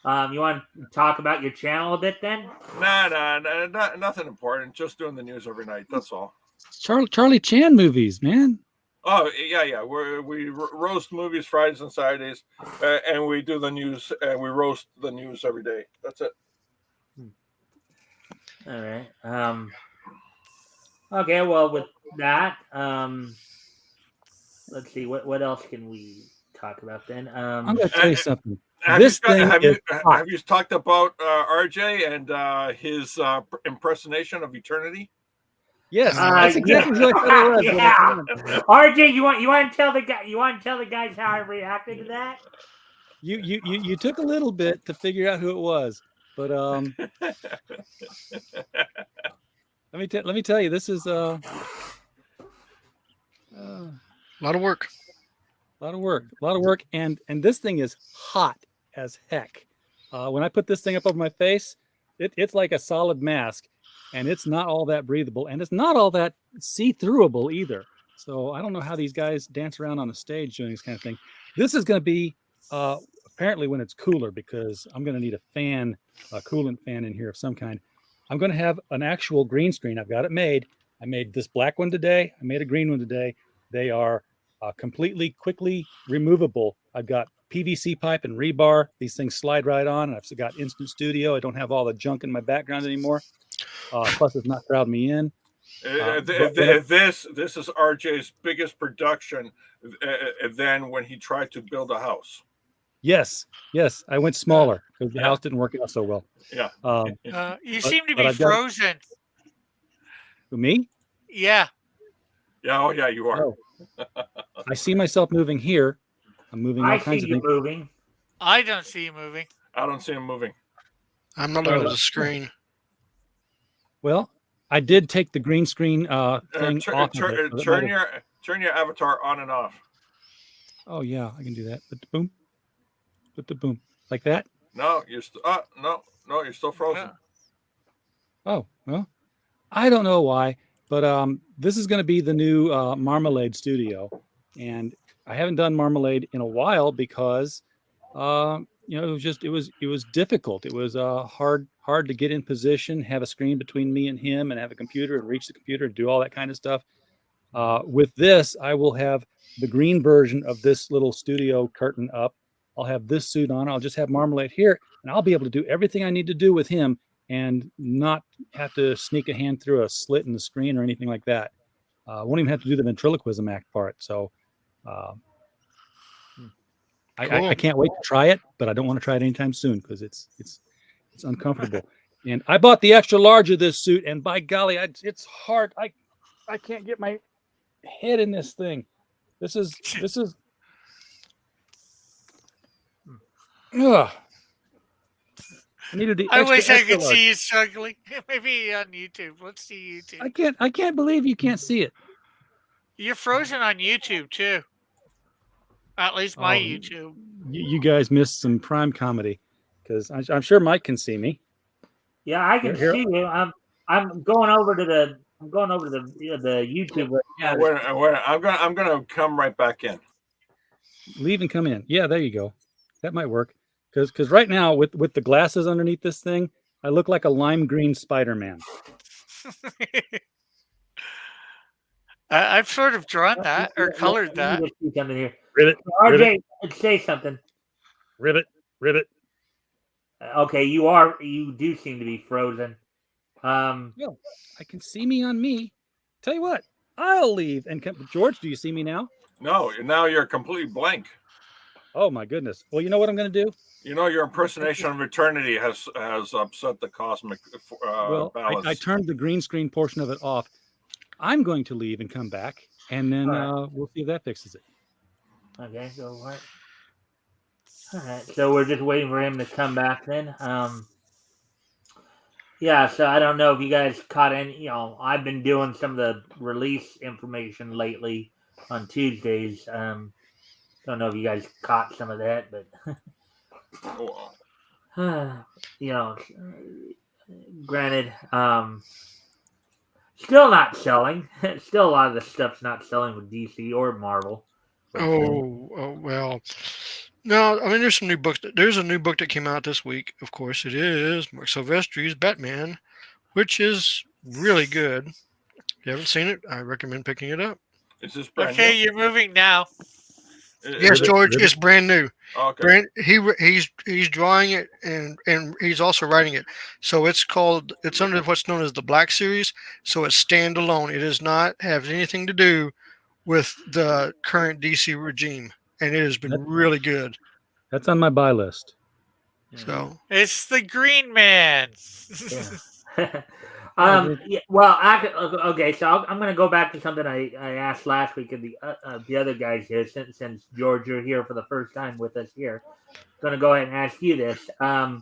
you want to talk about your channel a bit then? No, nothing important. Just doing the news every night. That's all. Charlie Chan movies, man. Oh yeah. We roast movies Fridays and Saturdays, and we do the news, and we roast the news every day. That's it. All right. Okay. Well, with that, let's see what else can we talk about then. I'm going to tell you something. Have you talked about RJ and his impersonation of eternity? Yes, that's exactly what I was. Yeah. RJ, you want to tell the guys how I reacted to that? You took a little bit to figure out who it was, but let me tell you, this is a lot of work. A lot of work, and this thing is hot as heck. When I put this thing up over my face, it's like a solid mask, and it's not all that breathable, and it's not all that see-throughable either. So I don't know how these guys dance around on the stage doing this kind of thing. This is going to be apparently when it's cooler, because I'm going to need a coolant fan in here of some kind. I'm going to have an actual green screen. I've got it made. I made this black one today. I made a green one today. They are completely quickly removable. I've got PVC pipe and rebar. These things slide right on. And I've got instant studio. I don't have all the junk in my background anymore. Plus, it's not crowding me in. This is RJ's biggest production. Then when he tried to build a house. Yes, I went smaller because the house didn't work out so well. Yeah. You seem to be frozen. Me? Yeah. Yeah. Oh, yeah. You are. Oh. I see myself moving here. I'm moving all kinds of things. Moving. I don't see you moving. I don't see him moving. I'm not looking at the screen. Well, I did take the green screen thing off. Turn your avatar on and off. Oh yeah, I can do that. Put the boom like that. No, you're no, you're still frozen. Oh well, I don't know why, but this is going to be the new Marmalade Studio, and I haven't done Marmalade in a while because it was difficult. It was hard to get in position, have a screen between me and him, and have a computer and reach the computer and do all that kind of stuff. With this, I will have the green version of this little studio curtain up. I'll have this suit on. I'll just have Marmalade here, and I'll be able to do everything I need to do with him and not have to sneak a hand through a slit in the screen or anything like that. Won't even have to do the ventriloquism act part. So Cool. I can't wait to try it, but I don't want to try it anytime soon because it's uncomfortable. And I bought the extra large of this suit, and by golly, it's hard. I can't get my head in this thing. This is. Ugh. I wish I could see you struggling. Maybe on YouTube. Let's see YouTube. I can't believe you can't see it. You're frozen on YouTube too. At least my YouTube. You guys missed some prime comedy because I'm sure Mike can see me. Yeah, I can see you. I'm going over to the YouTube. Yeah, I'm gonna come right back in. Leave and come in. Yeah, there you go. That might work. Because right now with the glasses underneath this thing, I look like a lime green Spider-Man. I've sort of drawn that or colored that. Something here. Ribbit. RJ, say something. Ribbit. Okay, you do seem to be frozen. No, I can see me on me. Tell you what, I'll leave and come. George, do you see me now? No, now you're completely blank. Oh my goodness. Well, you know what I'm going to do? You know, your impersonation of eternity has upset the cosmic balance. I turned the green screen portion of it off. I'm going to leave and come back, and then we'll see if that fixes it. Okay, so what? All right, so we're just waiting for him to come back then. Yeah, so I don't know if you guys caught any. I've been doing some of the release information lately on Tuesdays. Don't know if you guys caught some of that, but granted, still not selling. Still a lot of the stuff's not selling with DC or Marvel. Oh well. No, I mean there's some new books. There's a new book that came out this week. Of course, it is Mark Silvestri's Batman, which is really good. If you haven't seen it, I recommend picking it up. Is this brand Okay, new? You're moving now. Yes, George, it's brand new. Okay. He's drawing it and he's also writing it. So it's under what's known as the Black Series. So it's standalone. It does not have anything to do with the current DC regime, and it has been really good. That's on my buy list. So It's the Green Man. Okay, so I'm going to go back to something I asked last week of the other guys here, since George, you're here for the first time with us here. I'm going to go ahead and ask you this. Are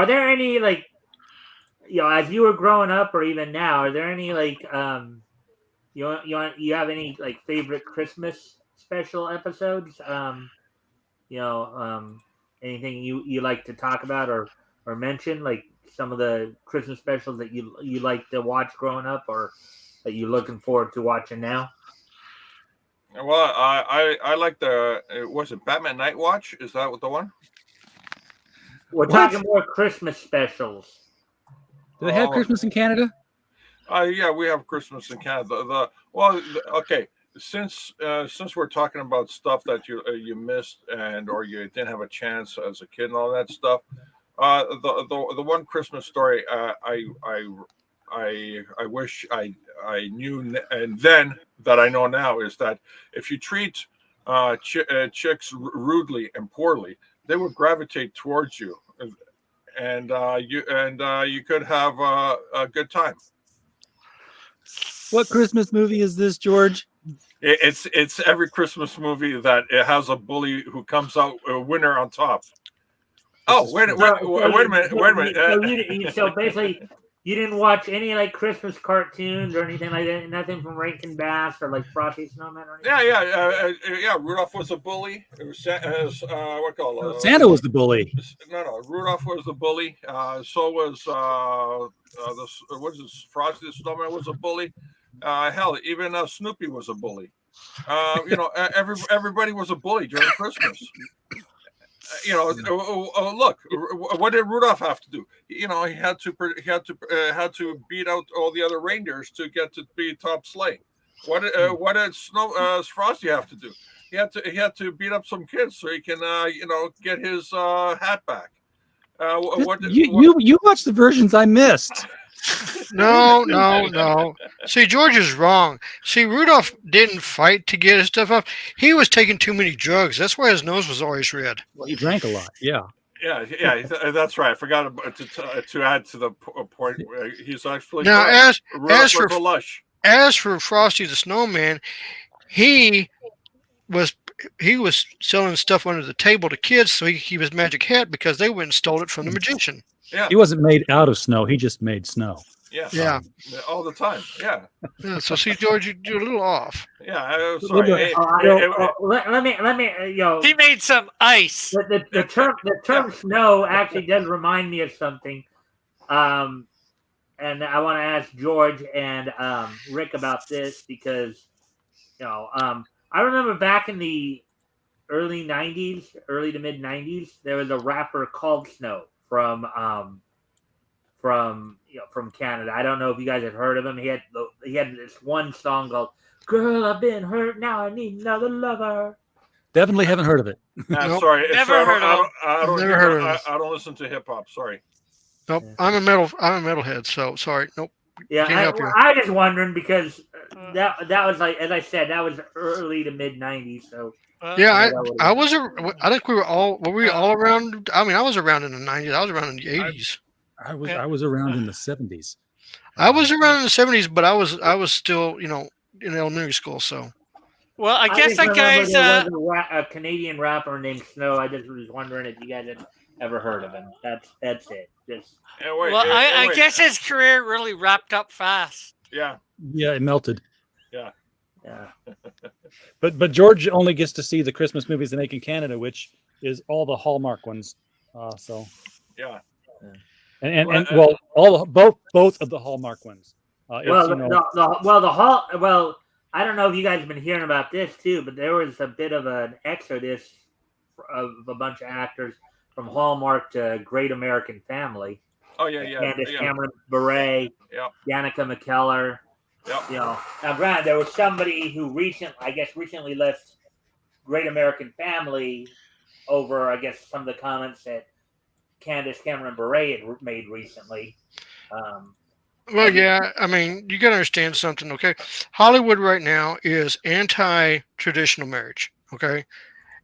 there any, as you were growing up or even now, are there any, you have any, favorite Christmas special episodes? Anything you like to talk about or mention, like some of the Christmas specials that you like to watch growing up, or that you're looking forward to watching now? Well, I like was it Batman Night Watch? Is that what the one? We're What? talking more Christmas specials. Do they have Oh. Christmas in Canada? Yeah, we have Christmas in Canada. Okay. Since we're talking about stuff that you missed or you didn't have a chance as a kid and all that stuff, the one Christmas story I wish I knew and then that I know now is that if you treat chicks rudely and poorly, they would gravitate towards you, and you could have a good time. What Christmas movie is this, George? It's every Christmas movie that it has a bully who comes out a winner on top. Oh, wait a minute. So basically, you didn't watch any like Christmas cartoons or anything like that. Nothing from Rankin Bass or like Frosty Snowman or anything. Yeah. Rudolph was a bully. It was Santa was the bully. No. Rudolph was the bully. So was Frosty the Snowman was a bully. Hell, even Snoopy was a bully. Everybody was a bully during Christmas. Look, what did Rudolph have to do? He had to beat out all the other reindeers to get to be top sleigh. What did Frosty have to do? He had to beat up some kids so he can get his hat back. You watched the versions I missed. No. See, George is wrong. See, Rudolph didn't fight to get his stuff off. He was taking too many drugs. That's why his nose was always red. Well, he drank a lot. Yeah. Yeah, that's right. I forgot to add to the point. He's actually Now, as for Frosty the Snowman, he was selling stuff under the table to kids, so he was magic hat because they went and stole it from the magician. Yeah, He wasn't made out of snow. He just made snow. Yeah. All the time. Yeah. So see, George, you're a little off. Yeah. Sorry. Let me. He made some ice. The term snow actually does remind me of something, and I want to ask George and Rick about this because I remember back in the early to mid 90s, there was a rapper called Snow from Canada. I don't know if you guys have heard of him. He had this one song called "Girl, I've Been Hurt, Now I Need Another Lover." Definitely haven't heard of it. Nope. Sorry, Never heard of I don't listen to hip hop. Sorry. Nope. I'm a metalhead, so sorry. Nope. Yeah, Can't help you. I was wondering because that was like, as I said, that was early to mid 90s. So Yeah, I think we were all around. I mean, I was around in the 90s. I was around in the 80s. I was around in the 70s. I was around in the 70s, but I was still, in elementary school. So Well, I guess just that remember guy's there was a Canadian rapper named Snow. I just was wondering if you guys had ever heard of him. That's it. Just I guess his career really wrapped up fast. Yeah. Yeah, it melted. Yeah. But George only gets to see the Christmas movies they make in Canada, which is all the Hallmark ones. Yeah. And both of the Hallmark ones. I don't know if you guys have been hearing about this too, but there was a bit of an exodus of a bunch of actors from Hallmark to Great American Family. Oh yeah. Candace Cameron Bure, Danica McKellar. Yep. Now granted, there was somebody who recently left Great American Family over, I guess, some of the comments that Candace Cameron Bure had made recently. Well, yeah, I mean, you got to understand something, okay? Hollywood right now is anti-traditional marriage, okay?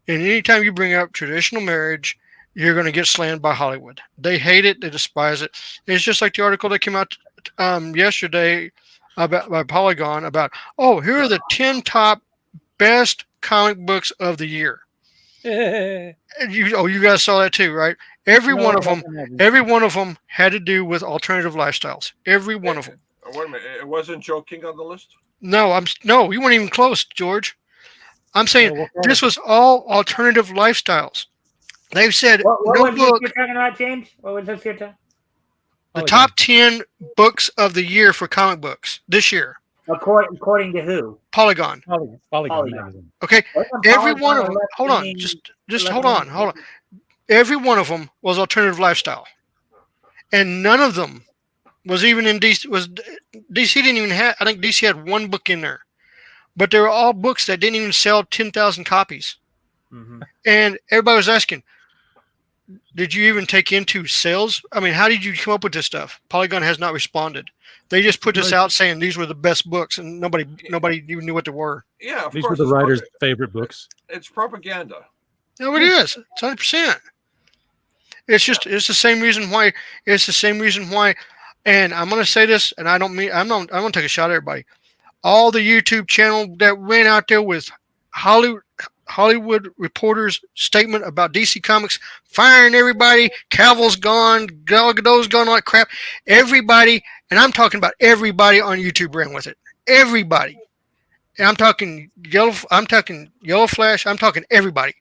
And anytime you bring up traditional marriage, you're going to get slammed by Hollywood. They hate it. They despise it. It's just like the article that came out yesterday by Polygon about, here are the 10 top best comic books of the year. You guys saw that too, right? Every one of them had to do with alternative lifestyles. Every one of them. Wait a minute, it wasn't Joe King on the list? No, you weren't even close, George. I'm saying this was all alternative lifestyles. They've said What no was this book. you're talking about, James? What was this you're talking? The top 10 books of the year for comic books this year. According to who? Polygon. Polygon magazine. Okay, Wasn't every Polygon one of a them. Hold on, left-leaning- just hold left-leaning- on. Every one of them was alternative lifestyle, and none of them was even in DC. Was DC didn't even have? I think DC had one book in there, but they were all books that didn't even sell 10,000 copies. Mhm. And everybody was asking, did you even take into sales? I mean, how did you come up with this stuff? Polygon has not responded. They just put this out saying these were the best books, and nobody even knew what they were. Yeah, of These course. were the writer's favorite books. It's propaganda. No, it is. It's 100%. It's the same reason why. It's the same reason why. And I'm gonna say this, and I don't mean I'm gonna take a shot at everybody. All the YouTube channel that went out there with Hollywood Reporter's statement about DC Comics firing everybody, Cavill's gone, Gal Gadot's gone, all that crap. Everybody, and I'm talking about everybody on YouTube ran with it. Everybody. And I'm talking Yellow Flash, I'm talking everybody,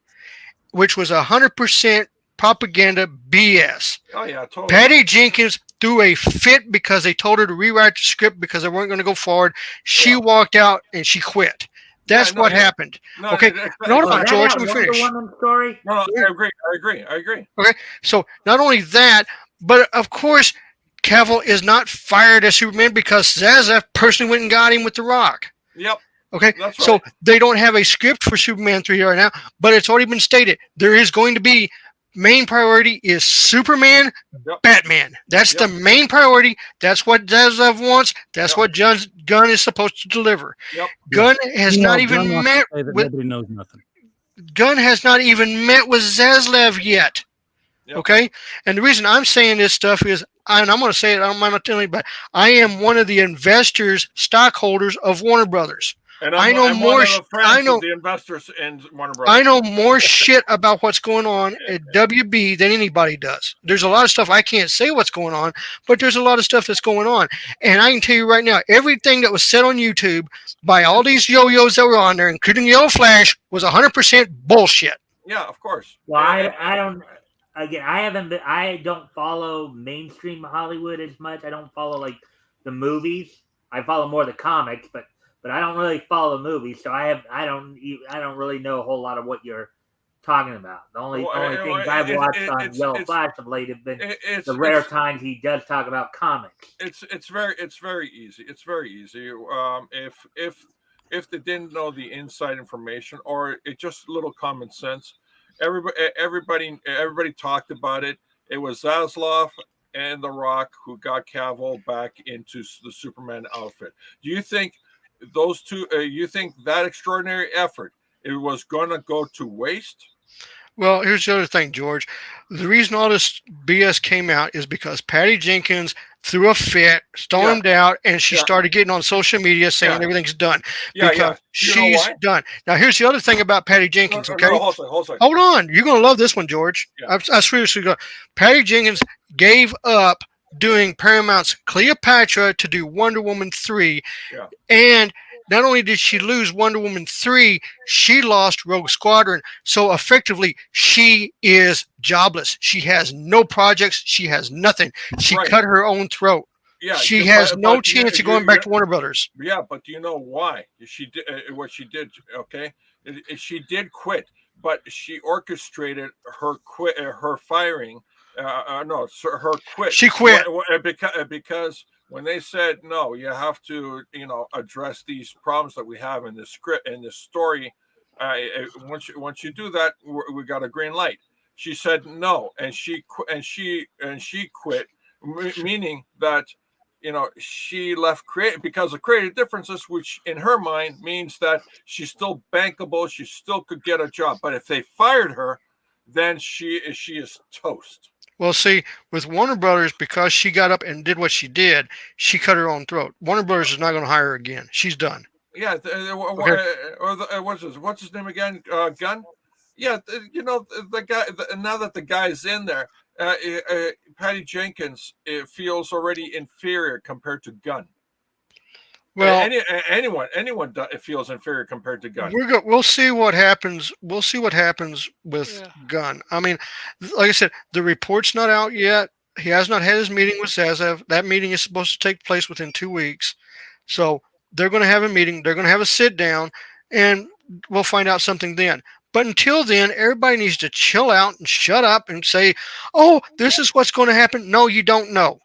which was 100% propaganda BS. Oh yeah, totally. Patty Jenkins threw a fit because they told her to rewrite the script because they weren't going to go forward. She walked out and she quit. That's what happened. No, Okay, hold on, George. Let me finish. Wonder Woman story? No, I agree. Okay, so not only that, but of course, Cavill is not fired as Superman because Zaslav personally went and got him with The Rock. Yep. Okay, That's right. so they don't have a script for Superman 3 right now, but it's already been stated. There is going to be main priority is Superman, Batman. That's the main priority. That's what Zaslav wants. That's what Gunn is supposed to deliver. Gunn has not even met with. Nobody knows nothing. Gunn has not even met with Zaslav yet. Okay, and the reason I'm saying this stuff is, and I'm going to say it. I don't mind telling anybody. I am one of the investors, stockholders of Warner Brothers. And I know more. I know the investors in Warner Brothers. I know more shit about what's going on at WB than anybody does. There's a lot of stuff I can't say what's going on, but there's a lot of stuff that's going on. And I can tell you right now, everything that was said on YouTube by all these yo-yos that were on there, including Yellow Flash, was 100% bullshit. Yeah, of course. Well, I don't. Again, I don't follow mainstream Hollywood as much. I don't follow like the movies. I follow more the comics, but I don't really follow movies, so I don't really know a whole lot of what you're talking about. The only things I've watched on Yellow Flash of late have been the rare times he does talk about comics. It's very easy. It's very easy. If they didn't know the inside information or it just little common sense, everybody talked about it. It was Zaslav and The Rock who got Cavill back into the Superman outfit. Do you think those two? You think that extraordinary effort it was going to go to waste? Well, here's the other thing, George. The reason all this BS came out is because Patty Jenkins threw a fit, stormed out, and she started getting on social media saying everything's done because she's done. Now, here's the other thing about Patty Jenkins. Okay, hold on. You're gonna love this one, George. I seriously go. Patty Jenkins gave up doing Paramount's Cleopatra to do Wonder Woman 3, and not only did she lose Wonder Woman 3, she lost Rogue Squadron. So effectively, she is jobless. She has no projects. She has nothing. She cut her own throat. Yeah, she has no chance of going back to Warner Brothers. Yeah, but do you know why she did what she did? Okay, she did quit, but she orchestrated her firing. Her quit. She quit because when they said no, you have to, address these problems that we have in this script, in this story. Once you do that, we got a green light. She said no, and she quit, meaning that she left because of creative differences, which in her mind means that she's still bankable, she still could get a job. But if they fired her, then she is toast. Well, see, with Warner Brothers, because she got up and did what she did, she cut her own throat. Warner Brothers is not going to hire her again. She's done. Yeah. What's his name again? Gunn? Yeah. The guy, now that the guy's in there, Patty Jenkins feels already inferior compared to Gunn. Well, anyone feels inferior compared to Gunn. we'll see what happens. We'll see what happens with Gunn. I mean, like I said, the report's not out yet. He has not had his meeting with Zazev. That meeting is supposed to take place within 2 weeks. So they're going to have a meeting. They're going to have a sit down, and we'll find out something then. But until then, everybody needs to chill out and shut up and say, "Oh, this is what's going to happen." No, you don't know.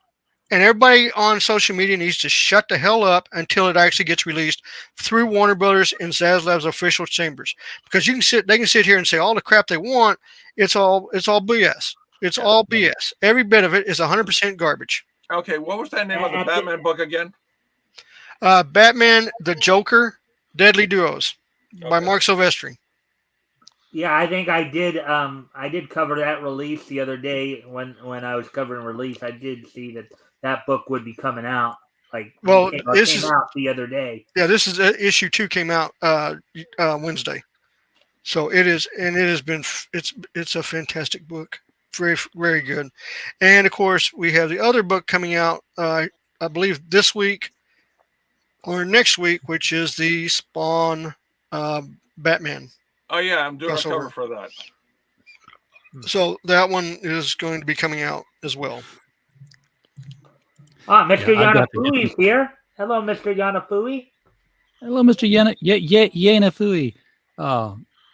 And everybody on social media needs to shut the hell up until it actually gets released through Warner Brothers and Zaslav's official chambers. Because they can sit here and say all the crap they want. It's all BS. It's all BS. Every bit of it is 100% garbage. Okay, what was that name of the Batman book again? Batman, the Joker, Deadly Duos by Mark Silvestri. Yeah, I think I did. I did cover that release the other day when I was covering release. I did see that book would be coming out. This came out the other day. Yeah, this is issue 2 came out Wednesday. So it is, and it has been. It's a fantastic book, very very good. And of course, we have the other book coming out. I believe this week or next week, which is the Spawn Batman. Oh yeah, I'm doing a cover for that. So that one is going to be coming out as well. Mr. Yanafui is here. Hello, Mr. Yanafui. Hello, Mr. Yanafui.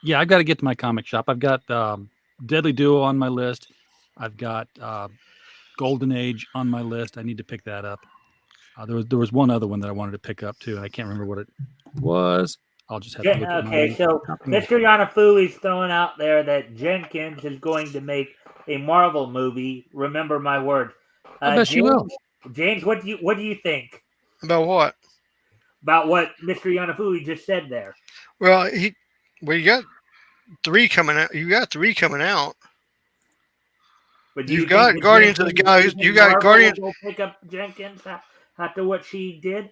Yeah, I've got to get to my comic shop. I've got Deadly Duo on my list. I've got Golden Age on my list. I need to pick that up. There was one other one that I wanted to pick up too, and I can't remember what it was. I'll just have to look at okay, so Mr. Yanafui is throwing out there that Jenkins is going to make a Marvel movie. Remember my word. I bet you will. James, what do you think about what? About what Mr. Yanafui just said there? Well, you got 3 coming out. You got 3 coming out. But you've got Guardians of the Galaxy. You got Guardians. Will pick up Jenkins after what she did.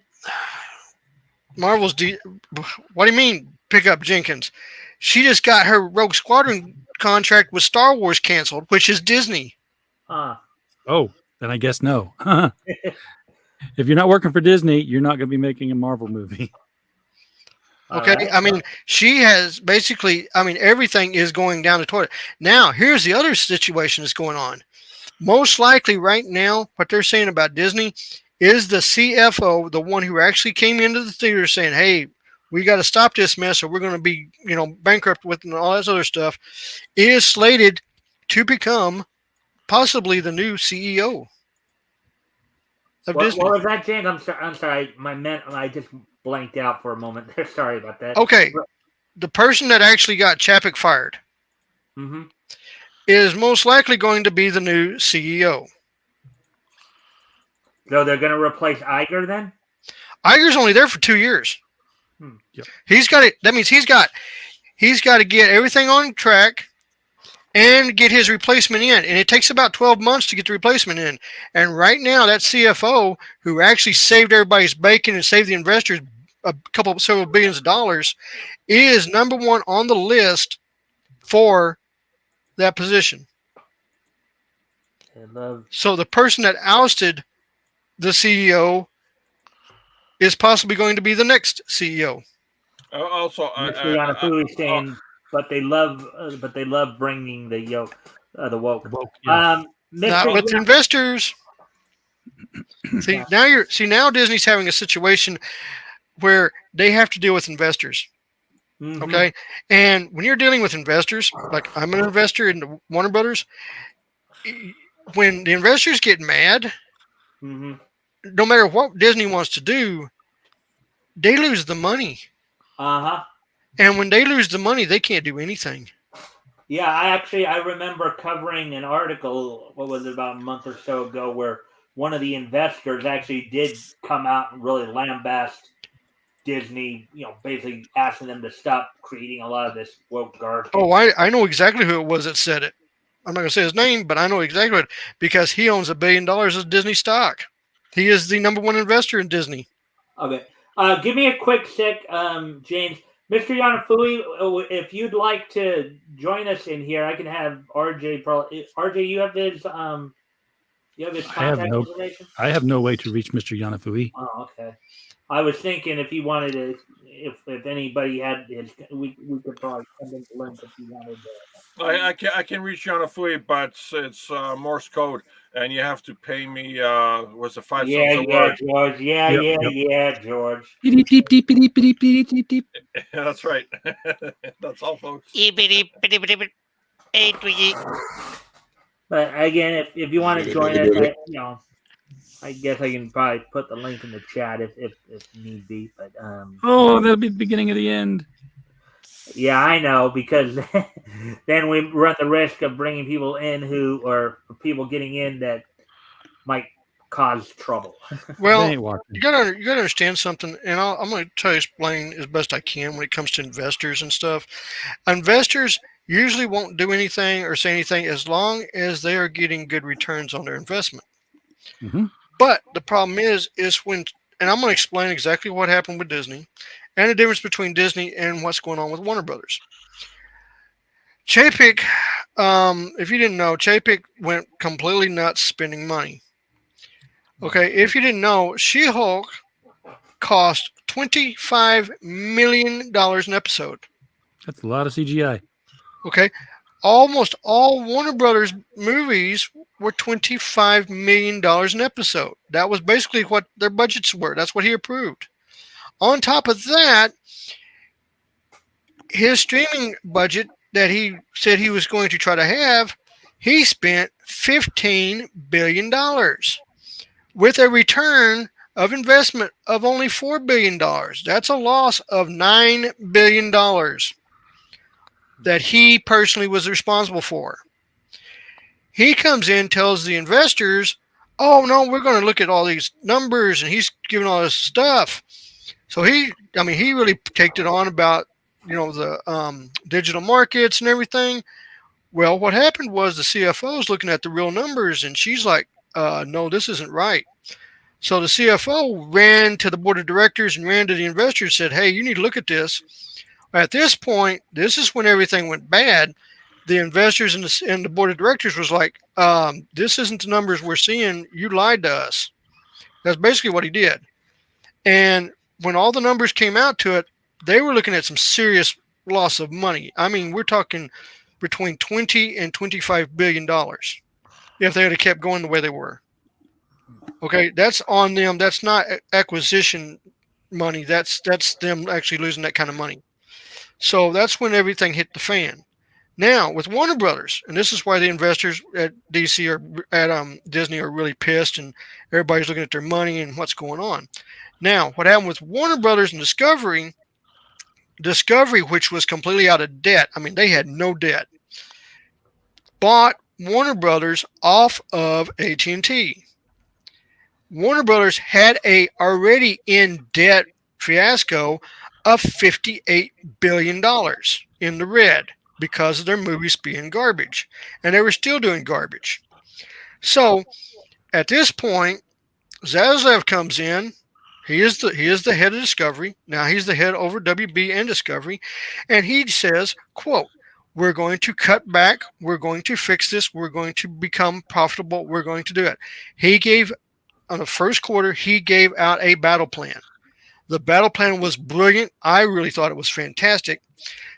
Marvel's. What do you mean pick up Jenkins? She just got her Rogue Squadron contract with Star Wars canceled, which is Disney. Oh, then I guess no. If you're not working for Disney, you're not going to be making a Marvel movie. Okay, right. I mean, she has basically. I mean, everything is going down the toilet. Now, here's the other situation that's going on. Most likely, right now, what they're saying about Disney is the CFO, the one who actually came into the theater saying, "Hey, we got to stop this mess, or we're going to be, bankrupt with and all that other stuff," is slated to become possibly the new CEO of Disney. What was that, James? I'm sorry. I just blanked out for a moment there. Sorry about that. Okay, the person that actually got Chapek fired is most likely going to be the new CEO. So they're going to replace Iger then? Iger's only there for 2 years. Yep. He's got it. That means he's got to get everything on track and get his replacement in. And it takes about 12 months to get the replacement in. And right now, that CFO who actually saved everybody's bacon and saved the investors several billions of dollars is number 1 on the list for that position. So the person that ousted the CEO is possibly going to be the next CEO. Also, Mr. Yanafui is saying, but they love bringing the woke. Yeah. Not with investors. Now Disney's having a situation where they have to deal with investors. Okay, and when you're dealing with investors, like I'm an investor in Warner Brothers, when the investors get mad. No matter what Disney wants to do, they lose the money. And when they lose the money, they can't do anything. Yeah, I remember covering an article, what was it, about a month or so ago, where one of the investors actually did come out and really lambast Disney, basically asking them to stop creating a lot of this woke garbage. Oh, I know exactly who it was that said it. I'm not going to say his name, but I know exactly what, because he owns $1 billion of Disney stock. He is the number 1 investor in Disney. Okay. Give me a quick sec, James. Mr. Yanafui, if you'd like to join us in here, I can have RJ. RJ, you have his contact information? I have no way to reach Mr. Yanafui. Oh, okay. I was thinking if he wanted to, if anybody had his, we could probably send him the link if he wanted to. I can reach you on a fleet, but it's Morse code, and you have to pay me. Was it 5 Yeah, cents a yeah, word? George. Yeah, Yep, yeah, yep. yeah, George. Deep, deep, deep, deep, deep, deep, deep, deep. That's right. That's all, folks. Hey, Twiggy. But again, if you want to join us, I guess I can probably put the link in the chat if need be. But Oh, that'll be the beginning of the end. yeah, I know, because then we run the risk of bringing people in or people getting in that might cause trouble. Well, They ain't watching. you gotta understand something, and I'm going to try to explain as best I can when it comes to investors and stuff. Investors usually won't do anything or say anything as long as they are getting good returns on their investment. Mm-hmm. But the problem is when, and I'm going to explain exactly what happened with Disney and the difference between Disney and what's going on with Warner Brothers. Chapek, if you didn't know, Chapek went completely nuts spending money. Okay, if you didn't know, She-Hulk cost $25 million an episode. That's a lot of CGI. Okay, almost all Warner Brothers movies were $25 million an episode. That was basically what their budgets were. That's what he approved. On top of that, his streaming budget that he said he was going to try to have, he spent $15 billion with a return of investment of only $4 billion. That's a loss of $9 billion that he personally was responsible for. He comes in, tells the investors, oh no, we're going to look at all these numbers, and he's giving all this stuff. So he really taked it on about, the digital markets and everything. Well, what happened was the CFO is looking at the real numbers, and she's like, no, this isn't right. So the CFO ran to the board of directors and ran to the investors and said, hey, you need to look at this. At this point, this is when everything went bad. The investors and the board of directors was like, this isn't the numbers we're seeing. You lied to us. That's basically what he did. And when all the numbers came out to it, they were looking at some serious loss of money. I mean, we're talking between $20 and $25 billion if they had kept going the way they were. Okay, that's on them. That's not acquisition money. That's them actually losing that kind of money. So that's when everything hit the fan. Now with Warner Brothers, and this is why the investors at DC or at Disney are really pissed, and everybody's looking at their money and what's going on. Now, what happened with Warner Brothers and Discovery, which was completely out of debt. I mean, they had no debt. Bought Warner Brothers off of AT&T. Warner Brothers had a already in debt fiasco of $58 billion in the red because of their movies being garbage. And they were still doing garbage. So at this point, Zaslav comes in. He is the head of Discovery. Now he's the head over WB and Discovery. And he says, quote, we're going to cut back. We're going to fix this. We're going to become profitable. We're going to do it. He gave, on the first quarter, he gave out a battle plan. The battle plan was brilliant. I really thought it was fantastic.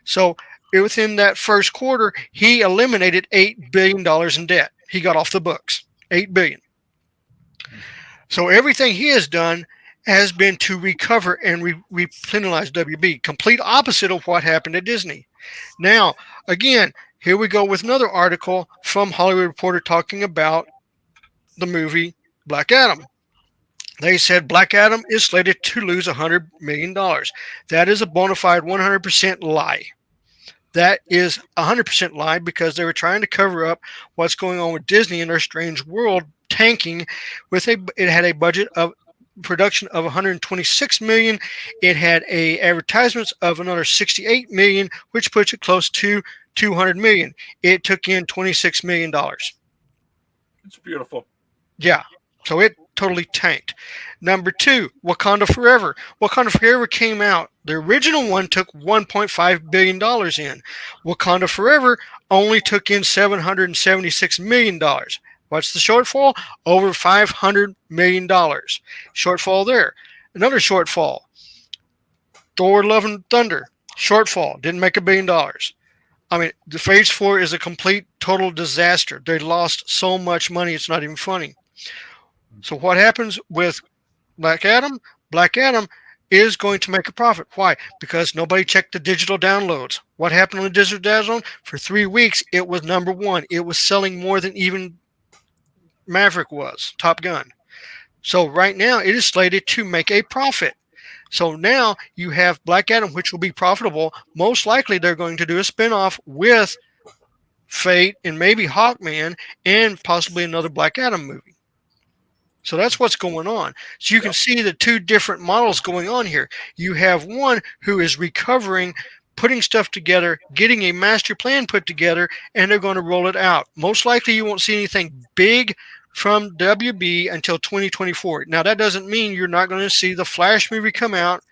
So within that first quarter, he eliminated $8 billion in debt. He got off the books, $8 billion. So everything he has done has been to recover and repenalize WB. Complete opposite of what happened at Disney. Now, again, here we go with another article from Hollywood Reporter talking about the movie Black Adam. They said Black Adam is slated to lose $100 million. That is a bona fide 100% lie. That is 100% lie because they were trying to cover up what's going on with Disney and their strange world tanking. It had a budget of production of 126 million. It had advertisements of another 68 million, which puts it close to 200 million. It took in $26 million. It's beautiful. Yeah. So it totally tanked. Number 2, Wakanda Forever. Wakanda Forever came out. The original one took $1.5 billion in. Wakanda Forever only took in $776 million. What's the shortfall? Over $500 million. Shortfall there. Another shortfall. Thor: Love and Thunder, shortfall, didn't make $1 billion. I mean, the Phase 4 is a complete, total disaster. They lost so much money, it's not even funny. So what happens with Black Adam? Black Adam is going to make a profit. Why? Because nobody checked the digital downloads. What happened on the digital download? For 3 weeks, it was #1. It was selling more than even Maverick was, Top Gun. So right now, it is slated to make a profit. So now you have Black Adam, which will be profitable. Most likely, they're going to do a spinoff with Fate and maybe Hawkman and possibly another Black Adam movie. So that's what's going on. So you can see the two different models going on here. You have one who is recovering, putting stuff together, getting a master plan put together, and they're going to roll it out. Most likely you won't see anything big from WB until 2024. Now, that doesn't mean you're not going to see the Flash movie come out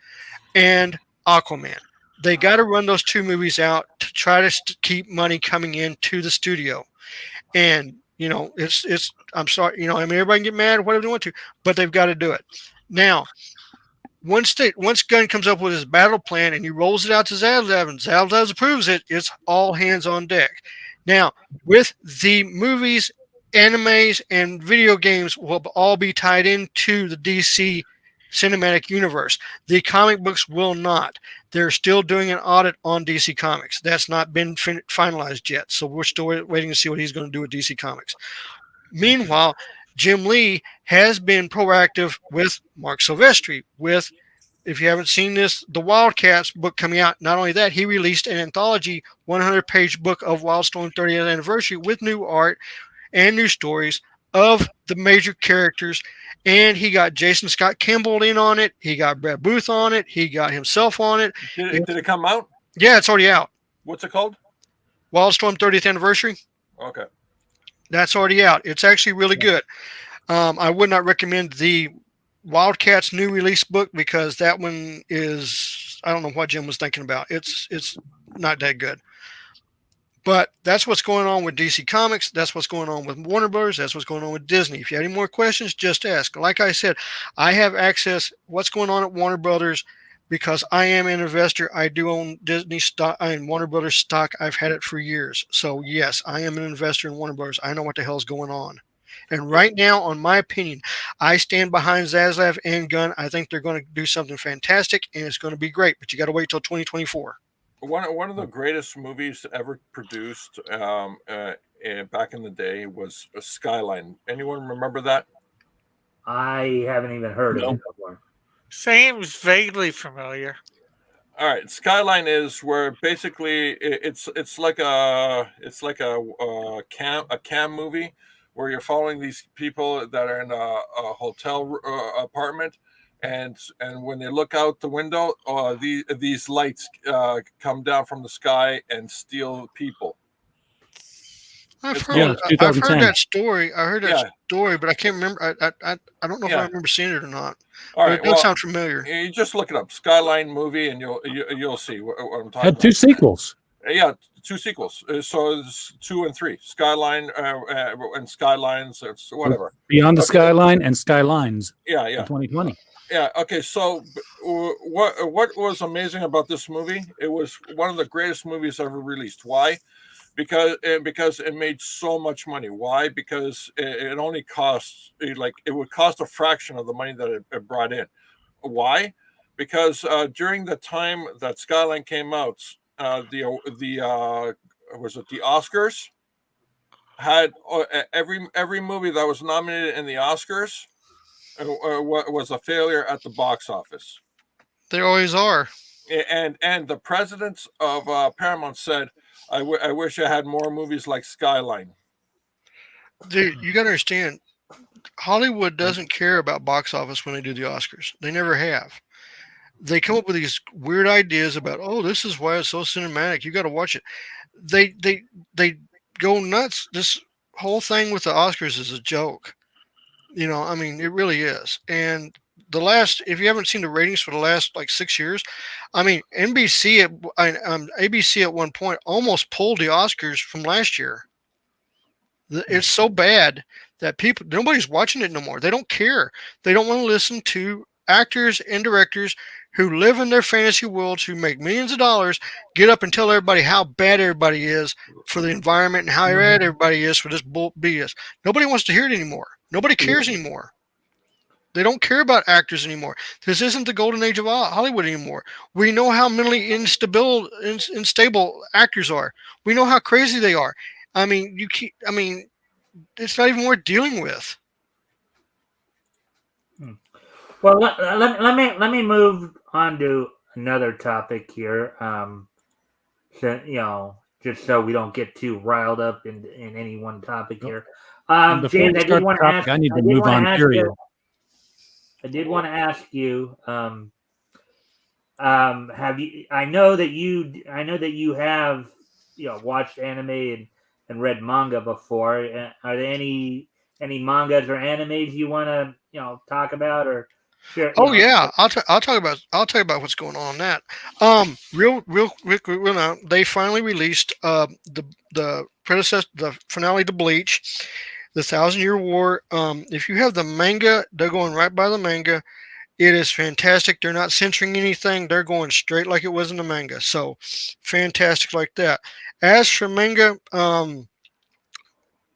and Aquaman. They got to run those two movies out to try to keep money coming into the studio. And it's I'm sorry, I mean, everybody can get mad, whatever they want to, but they've got to do it. Now, once Gunn comes up with his battle plan and he rolls it out to Zaslav and Zaslav approves it, it's all hands on deck. Now, with the movies, animes, and video games will all be tied into the DC cinematic universe. The comic books will not. They're still doing an audit on DC Comics. That's not been finalized yet. So we're still waiting to see what he's going to do with DC Comics. Meanwhile, Jim Lee has been proactive with Mark Silvestri. With, if you haven't seen this, the Wildcats book coming out. Not only that, he released an anthology 100-page book of Wildstorm 30th anniversary with new art and new stories of the major characters. And he got Jason Scott Campbell in on it. He got Brad Booth on it. He got himself on it. Did it come out? Yeah, it's already out. What's it called? Wildstorm 30th anniversary. Okay. That's already out. It's actually really good. I would not recommend the Wildcats new release book because that one is, I don't know what Jim was thinking about. It's not that good. But that's what's going on with DC Comics. That's what's going on with Warner Brothers. That's what's going on with Disney. If you have any more questions, just ask. Like I said, I have access what's going on at Warner Brothers because I am an investor. I do own Disney stock and Warner Brothers stock. I've had it for years. So yes, I am an investor in Warner Brothers. I know what the hell's going on. And right now, on my opinion, I stand behind Zaslav and Gunn. I think they're going to do something fantastic and it's going to be great, but you got to wait till 2024. One of the greatest movies ever produced back in the day was Skyline. Anyone remember that? I haven't even heard of it before. Seems vaguely familiar. All right, Skyline is where basically it's like a cam movie where you're following these people that are in a hotel apartment. And when they look out the window, these lights come down from the sky and steal people. I've heard that story. I heard that story, but I can't remember. I don't know if I remember seeing it or not. All right, it does sound familiar. You just look it up, Skyline movie, and you'll see what I'm talking about. Had 2 sequels. Yeah, 2 sequels. So it's 2 and 3. Skyline and Skylines. It's whatever. Beyond the Skyline and Skylines. Yeah. 2020. Yeah. Okay. So, what was amazing about this movie? It was one of the greatest movies ever released. Why? Because it made so much money. Why? Because it only costs it would cost a fraction of the money that it brought in. Why? Because during the time that Skyline came out, the Oscars had every movie that was nominated in the Oscars was a failure at the box office. They always are. And the president of Paramount said, I wish I had more movies like Skyline. Dude, you got to understand, Hollywood doesn't care about box office when they do the Oscars. They never have. They come up with these weird ideas about, oh, this is why it's so cinematic. You got to watch it. They go nuts. This whole thing with the Oscars is a joke. I mean, it really is. And if you haven't seen the ratings for the last 6 years, I mean, ABC at one point almost pulled the Oscars from last year. It's so bad that nobody's watching it no more. They don't care. They don't want to listen to actors and directors who live in their fantasy worlds, who make millions of dollars, get up and tell everybody how bad everybody is for the environment and how bad everybody is for this bull BS. Nobody wants to hear it anymore. Nobody cares anymore. They don't care about actors anymore. This isn't the golden age of Hollywood anymore. We know how mentally unstable actors are. We know how crazy they are. I mean, it's not even worth dealing with. Well, let me move on to another topic here. So, just so we don't get too riled up in any one topic here. And before James, we I start did want the to topic, ask. I need I to did move want to on. ask Period. you. I did want to ask you. Have you? I know that you have watched anime and read manga before. Are there any mangas or animes you want to talk about or share? Oh yeah, I'll talk about what's going on that. Real quick, now they finally released the predecessor, the finale to Bleach, the Thousand Year War. If you have the manga, they're going right by the manga. It is fantastic. They're not censoring anything. They're going straight like it was in the manga. So fantastic like that. As for manga,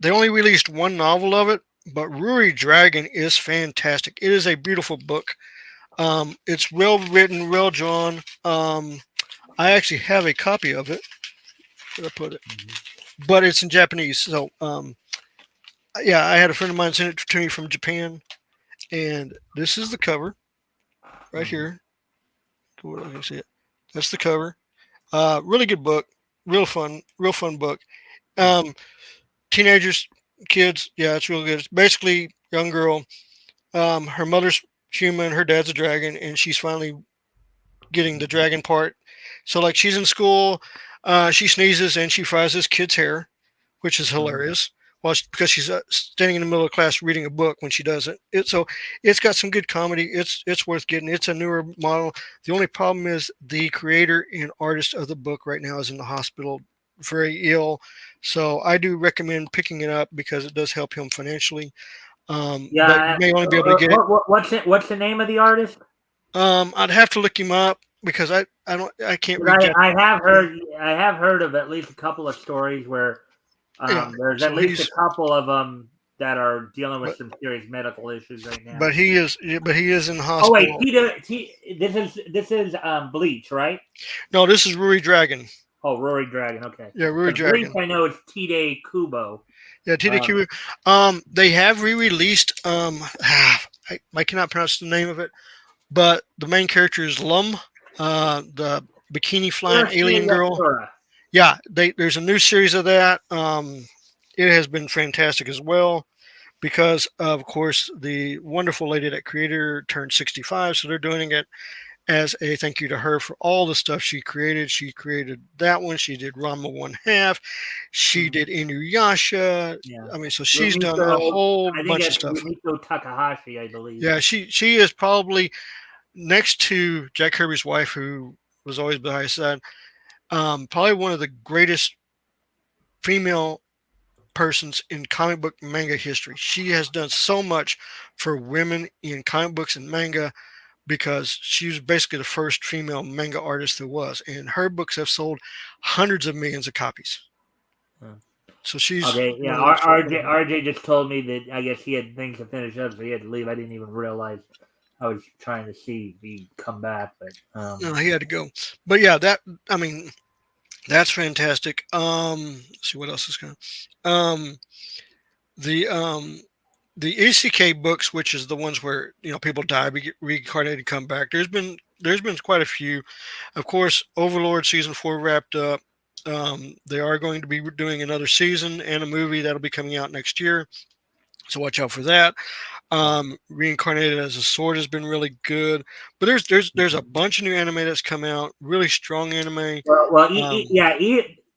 they only released one novel of it, but Ruri Dragon is fantastic. It is a beautiful book. It's well written, well drawn. I actually have a copy of it. Where I put it, but it's in Japanese. So yeah, I had a friend of mine send it to me from Japan, and this is the cover right here. Where I can see it. That's the cover. Really good book. Real fun book. Teenagers, kids, yeah, it's real good. It's basically young girl. Her mother's human, her dad's a dragon, and she's finally getting the dragon part. So like she's in school, she sneezes and she fries this kid's hair, which is hilarious. Well, because she's standing in the middle of class reading a book when she does it. It's got some good comedy. It's worth getting. It's a newer model. The only problem is the creator and artist of the book right now is in the hospital, very ill. So I do recommend picking it up because it does help him financially. But you may only be able to get it. What's the name of the artist? I'd have to look him up because I can't read. I have heard of at least a couple of stories where there's at least a couple of them that are dealing with some serious medical issues right now. But he is in the hospital. Oh wait, this is Bleach, right? No, this is Ruri Dragon. Oh, Rory Dragon. Okay. Yeah, Ruri Dragon. Bleach, I know it's Tide Kubo. Yeah, Tide Kubo. They have re-released. I cannot pronounce the name of it, but the main character is Lum, the bikini flying alien girl. Yeah, there's a new series of that. It has been fantastic as well because, of course, the wonderful lady that created her turned 65, so they're doing it as a thank you to her for all the stuff she created. She created that one. She did Rama 1/2. She did Inuyasha. Yeah. I mean, so she's done a whole bunch of stuff. Rumiko Takahashi, I believe. Yeah, she is probably next to Jack Kirby's wife, who was always by his side. Probably one of the greatest female persons in comic book manga history. She has done so much for women in comic books and manga because she was basically the first female manga artist there was, and her books have sold hundreds of millions of copies. So she's okay. Yeah, RJ just told me that I guess he had things to finish up, so he had to leave. I didn't even realize. I was trying to see if he'd come back, but no, he had to go. But yeah, that's fantastic. Let's see what else is going. The ECK books, which is the ones where people die, get reincarnated, come back. There's been quite a few. Of course, Overlord season 4 wrapped up. They are going to be doing another season and a movie that'll be coming out next year, so watch out for that. Reincarnated as a Sword has been really good, but there's a bunch of new anime that's come out, really strong anime.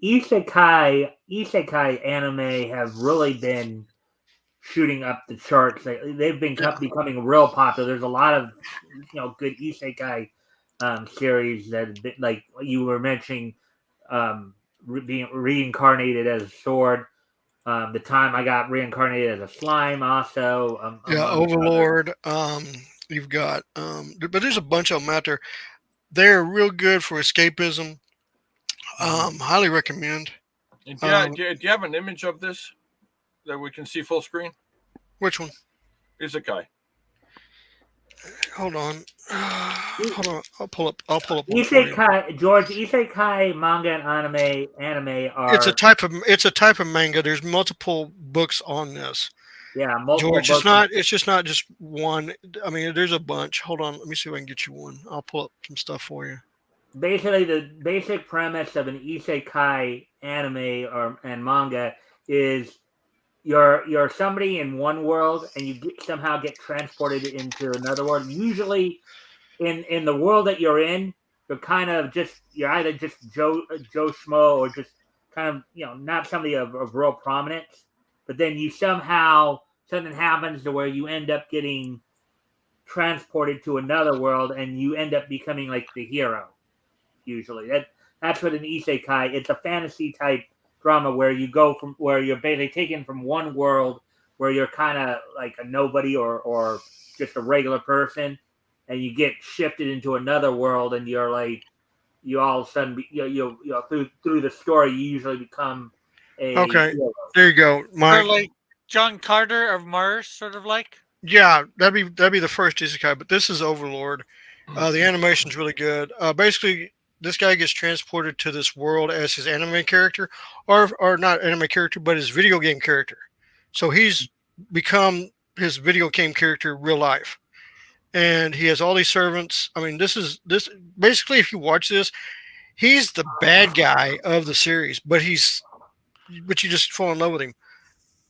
Isekai anime have really been shooting up the charts. They've been becoming real popular. There's a lot of good isekai series that, like you were mentioning, being reincarnated as a sword. The time I got reincarnated as a slime, also. Overlord. You've got, but there's a bunch of them out there. They're real good for escapism. Highly recommend. And Um, do you have an image of this that we can see full screen? which one? Isekai. Hold on. Hold on. I'll pull up one for you. Isekai, George, Isekai manga and anime It's a are type of manga. There's multiple books on this. multiple George, books. it's just not just one. I mean, there's a bunch. Hold on, let me see if I can get you one. I'll pull up some stuff for you. Basically, the basic premise of an isekai anime and manga is you're somebody in one world and you somehow get transported into another world. Usually, in the world that you're in, you're either just Joe Schmo or just kind of not somebody of real prominence. But then something happens to where you end up getting transported to another world and you end up becoming like the hero. Usually, that's what an isekai. It's a fantasy type drama where you go from where you're basically taken from one world where you're kind of like a nobody or just a regular person, and you get shifted into another world, and you're like you all of a sudden through the story you usually become a Okay, hero. there you go, Or Mike. like John Carter of Mars, sort of like. Yeah, that'd be the first isekai, but this is Overlord. The animation's really good. Basically, this guy gets transported to this world as his anime character, or not anime character, but his video game character. So he's become his video game character real life, and he has all these servants. I mean, this basically, if you watch this, he's the bad guy of the series, but you just fall in love with him.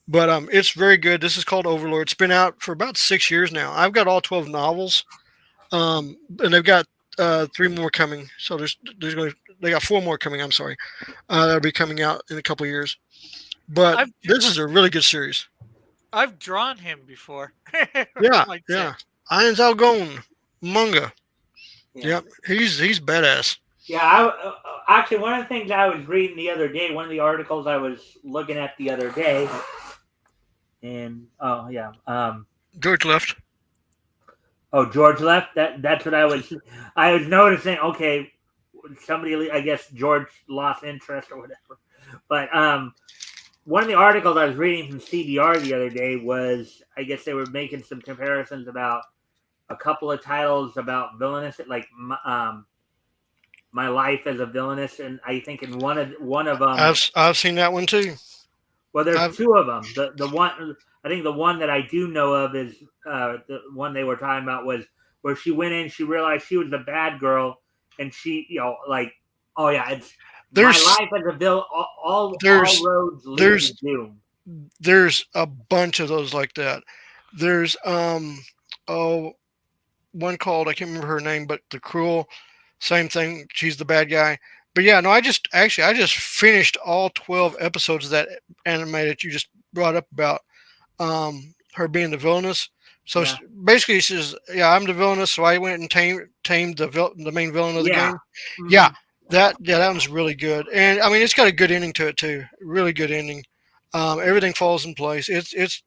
But it's very good. This is called Overlord. It's been out for about 6 years now. I've got all 12 novels, and they've got 3 more coming. So they got 4 more coming. I'm sorry, that'll be coming out in a couple of years. But I've this is a really good series. I've drawn him before. Yeah, Like yeah. Irons Algon manga. Yeah. Yep, he's badass. Yeah, actually, one of the things I was reading the other day, one of the articles I was looking at the other day, and George left. George left. That's what I was noticing. Okay, somebody, I guess George lost interest or whatever. But one of the articles I was reading from CBR the other day was, I guess they were making some comparisons about a couple of titles about villainous, like My Life as a Villainous, and I think in one of them, I've seen that one too. well, there's 2 of them. The one, I think the one that I do know of is the one they were talking about was where she went in, she realized she was the bad girl, and she, oh yeah, it's There's My Life as a Villain. All there's roads lead there's to doom. there's a bunch of those like that. There's one called, I can't remember her name, but The Cruel, same thing. She's the bad guy. But yeah, no, I just finished all 12 episodes of that anime that you just brought up about her being the villainess. So Yeah. basically, she says, "Yeah, I'm the villainess." So I went and tamed the main villain of the Yeah. game. Mhm. Yeah, that one's really good, and I mean, it's got a good ending to it too. Really good ending. Everything falls in place. It's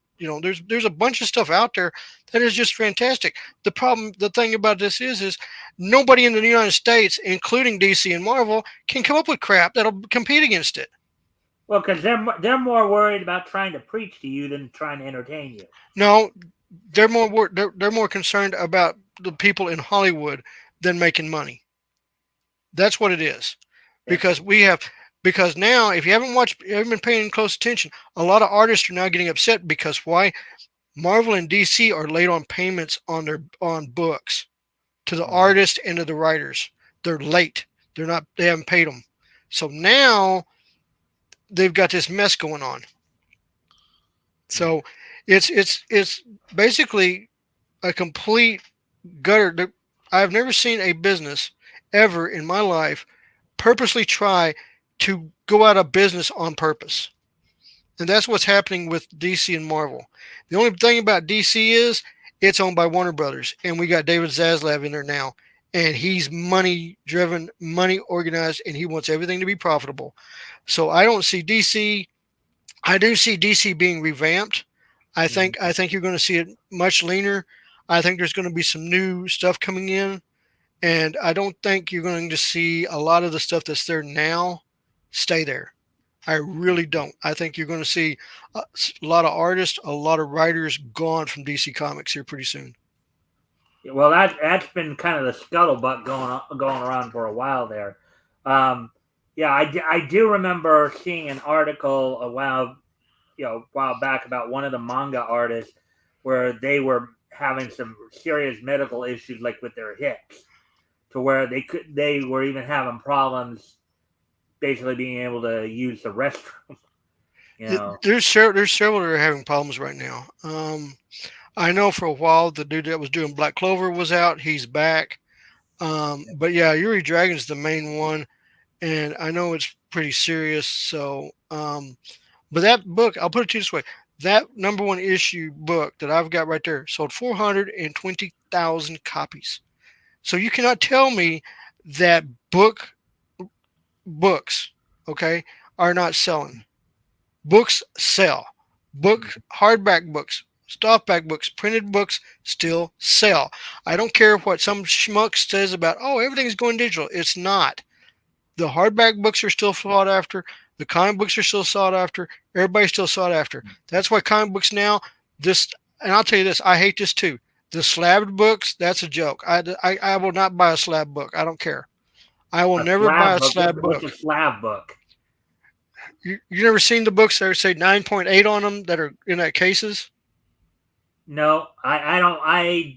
there's a bunch of stuff out there that is just fantastic. The thing about this is nobody in the United States, including DC and Marvel, can come up with crap that'll compete against it. Well, because they're more worried about trying to preach to you than trying to entertain you. No, they're more concerned about the people in Hollywood than making money. That's what it is. Because now, if you haven't been paying close attention, a lot of artists are now getting upset because why? Marvel and DC are late on payments on books to the artists and to the writers. They're late. They haven't paid them. So now they've got this mess going on. So it's basically a complete gutter. I've never seen a business ever in my life purposely try to go out of business on purpose. And that's what's happening with DC and Marvel. The only thing about DC is it's owned by Warner Brothers, and we got David Zaslav in there now, and he's money driven, money organized, and he wants everything to be profitable. So I don't see DC. I do see DC being revamped. I think you're going to see it much leaner. I think there's going to be some new stuff coming in, and I don't think you're going to see a lot of the stuff that's there now stay there. I really don't. I think you're going to see a lot of artists, a lot of writers gone from DC Comics here pretty soon. Well, that's been kind of the scuttlebutt going around for a while there. Yeah, I do remember seeing an article a while back about one of the manga artists where they were having some serious medical issues, like with their hips, to where they were even having problems basically being able to use the restroom. There's several that are having problems right now. I know for a while the dude that was doing Black Clover was out. He's back. But yeah, Yuri Dragon's the main one, and I know it's pretty serious. So, but that book, I'll put it to you this way: that #1 issue book that I've got right there sold 420,000 copies. So you cannot tell me that books, okay, are not selling. Books sell. Hardback books, softback books, printed books still sell. I don't care what some schmuck says about, oh, everything's going digital. It's not. The hardback books are still sought after. The comic books are still sought after. Everybody's still sought after. That's why comic books now, and I'll tell you this, I hate this too. The slabbed books, that's a joke. I will not buy a slab book. I don't care. I will never buy a slab book. What's a slab book? You never seen the books that say 9.8 on them that are in that cases? No, I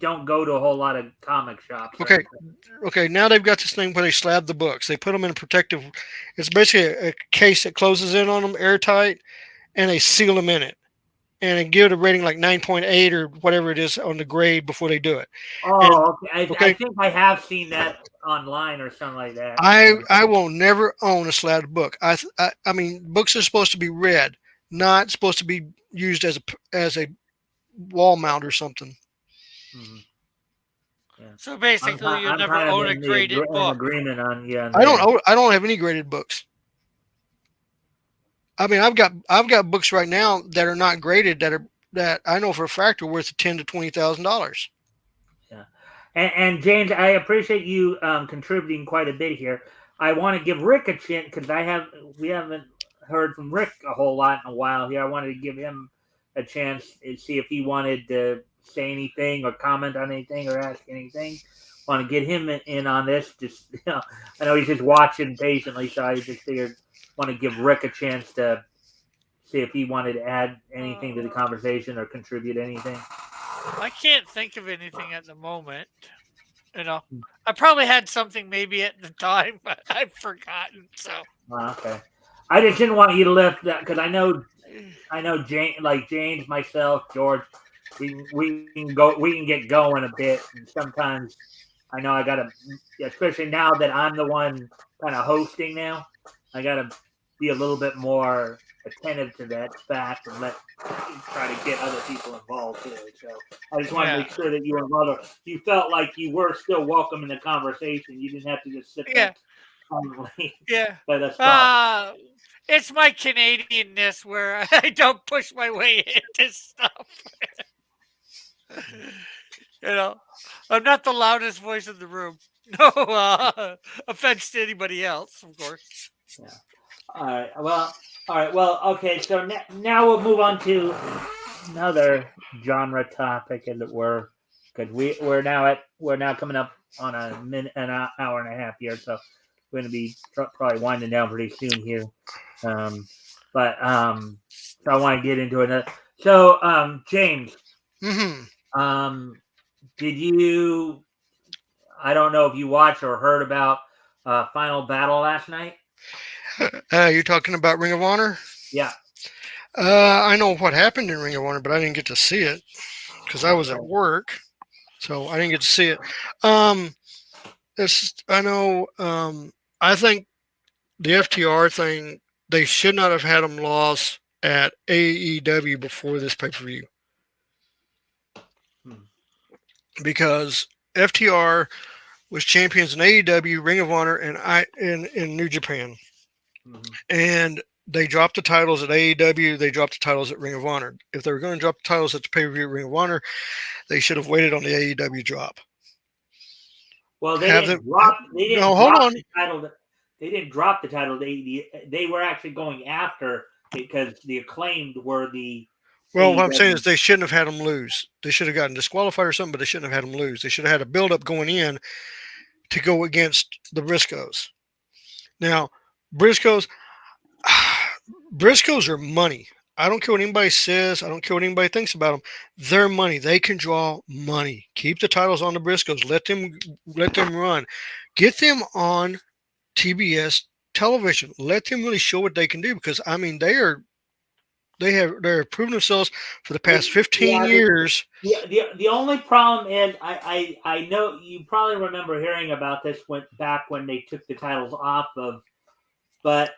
don't go to a whole lot of comic shops. Okay. Now they've got this thing where they slab the books. They put them in a protective. It's basically a case that closes in on them airtight, and they seal them in it, and they give it a rating like 9.8 or whatever it is on the grade before they do it. Oh, okay. I think I have seen that online or something like that. I will never own a slabbed book. I mean, books are supposed to be read, not supposed to be used as a wall mount or something. Mm-hmm. Yeah. So basically, you never own a graded book. Agreement on I don't have any graded books. I mean, I've got books right now that are not graded that I know for a fact are worth $10,000 to $20,000. Yeah, and James, I appreciate you contributing quite a bit here. I want to give Rick a chance because we haven't heard from Rick a whole lot in a while here. I wanted to give him a chance to see if he wanted to say anything or comment on anything or ask anything. Want to get him in on this. Just I know he's just watching patiently, so I just figured want to give Rick a chance to see if he wanted to add anything to the conversation or contribute anything. I can't think of anything at the moment. I probably had something maybe at the time, but I've forgotten. So okay, I just didn't want you to lift that because I know James, myself, George, we can get going a bit, and sometimes I know I gotta, especially now that I'm the one kind of hosting now, I gotta be a little bit more attentive to that fact and try to get other people involved too. So I just want to make sure that you felt like you were still welcome in the conversation. You didn't have to just sit there. Yeah. Let us talk. It's my Canadianness where I don't push my way into stuff. I'm not the loudest voice in the room. No offense to anybody else, of course. Yeah. All right. Well, okay. So now we'll move on to another genre topic, as it were, because we're now coming up on an hour and a half here, so we're going to be probably winding down pretty soon here. So I want to get into it. So, James, did you? I don't know if you watched or heard about Final Battle last night. You're talking about Ring of Honor? Yeah. I know what happened in Ring of Honor, but I didn't get to see it because I was at work, so I didn't get to see it. I know. I think the FTR thing, they should not have had them lost at AEW before this pay-per-view. Because FTR was champions in AEW, Ring of Honor, and in New Japan. And they dropped the titles at AEW. They dropped the titles at Ring of Honor. If they were going to drop the titles at the pay-per-view Ring of Honor, they should have waited on the AEW drop. Well, they Have didn't them. drop. They didn't No, hold drop on. the title. They didn't drop the title. They were actually going after because the Acclaimed were the. Well, what I'm saying AEW. is they shouldn't have had them lose. They should have gotten disqualified or something, but they shouldn't have had them lose. They should have had a build-up going in to go against the Briscoes. Now, Briscoes, Briscoes are money. I don't care what anybody says. I don't care what anybody thinks about them. They're money. They can draw money. Keep the titles on the Briscoes. Let them run. Get them on TBS television. Let them really show what they can do because I mean they're proven themselves for the past 15 years. The only problem is I know you probably remember hearing about this back when they took the titles off of, but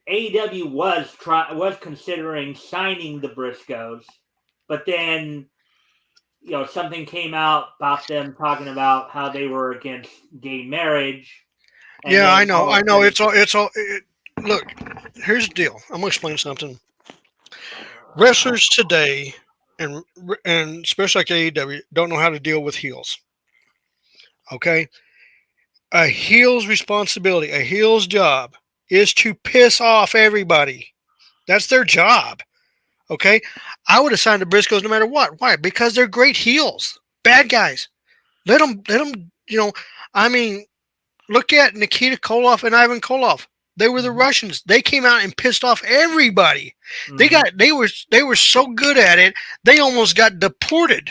AEW was considering signing the Briscoes, but then something came out about them talking about how they were against gay marriage. Yeah, I know. Look, here's the deal. I'm gonna explain something. Wrestlers today, and especially like AEW, don't know how to deal with heels. Okay, a heel's responsibility, a heel's job, is to piss off everybody. That's their job. Okay, I would have signed the Briscoes no matter what. Why? Because they're great heels, bad guys. Let them. I mean, look at Nikita Koloff and Ivan Koloff. They were the Russians. They came out and pissed off everybody. They were so good at it. They almost got deported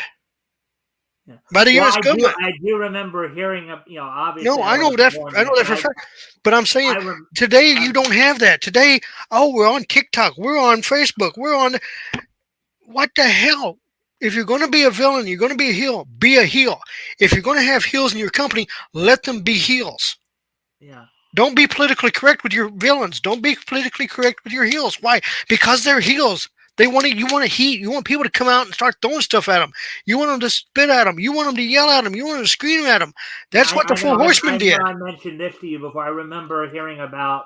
by the U.S. government. I do remember hearing obviously. No, I know that for a fact. But I'm saying today you don't have that. Today, we're on TikTok, we're on Facebook, we're on. What the hell? If you're going to be a villain, you're going to be a heel. Be a heel. If you're going to have heels in your company, let them be heels. Yeah. Don't be politically correct with your villains. Don't be politically correct with your heels. Why? Because they're heels. You want to heat. You want people to come out and start throwing stuff at them. You want them to spit at them. You want them to yell at them. You want them to scream at them. That's what the Four Horsemen did. I mentioned this to you before. I remember hearing about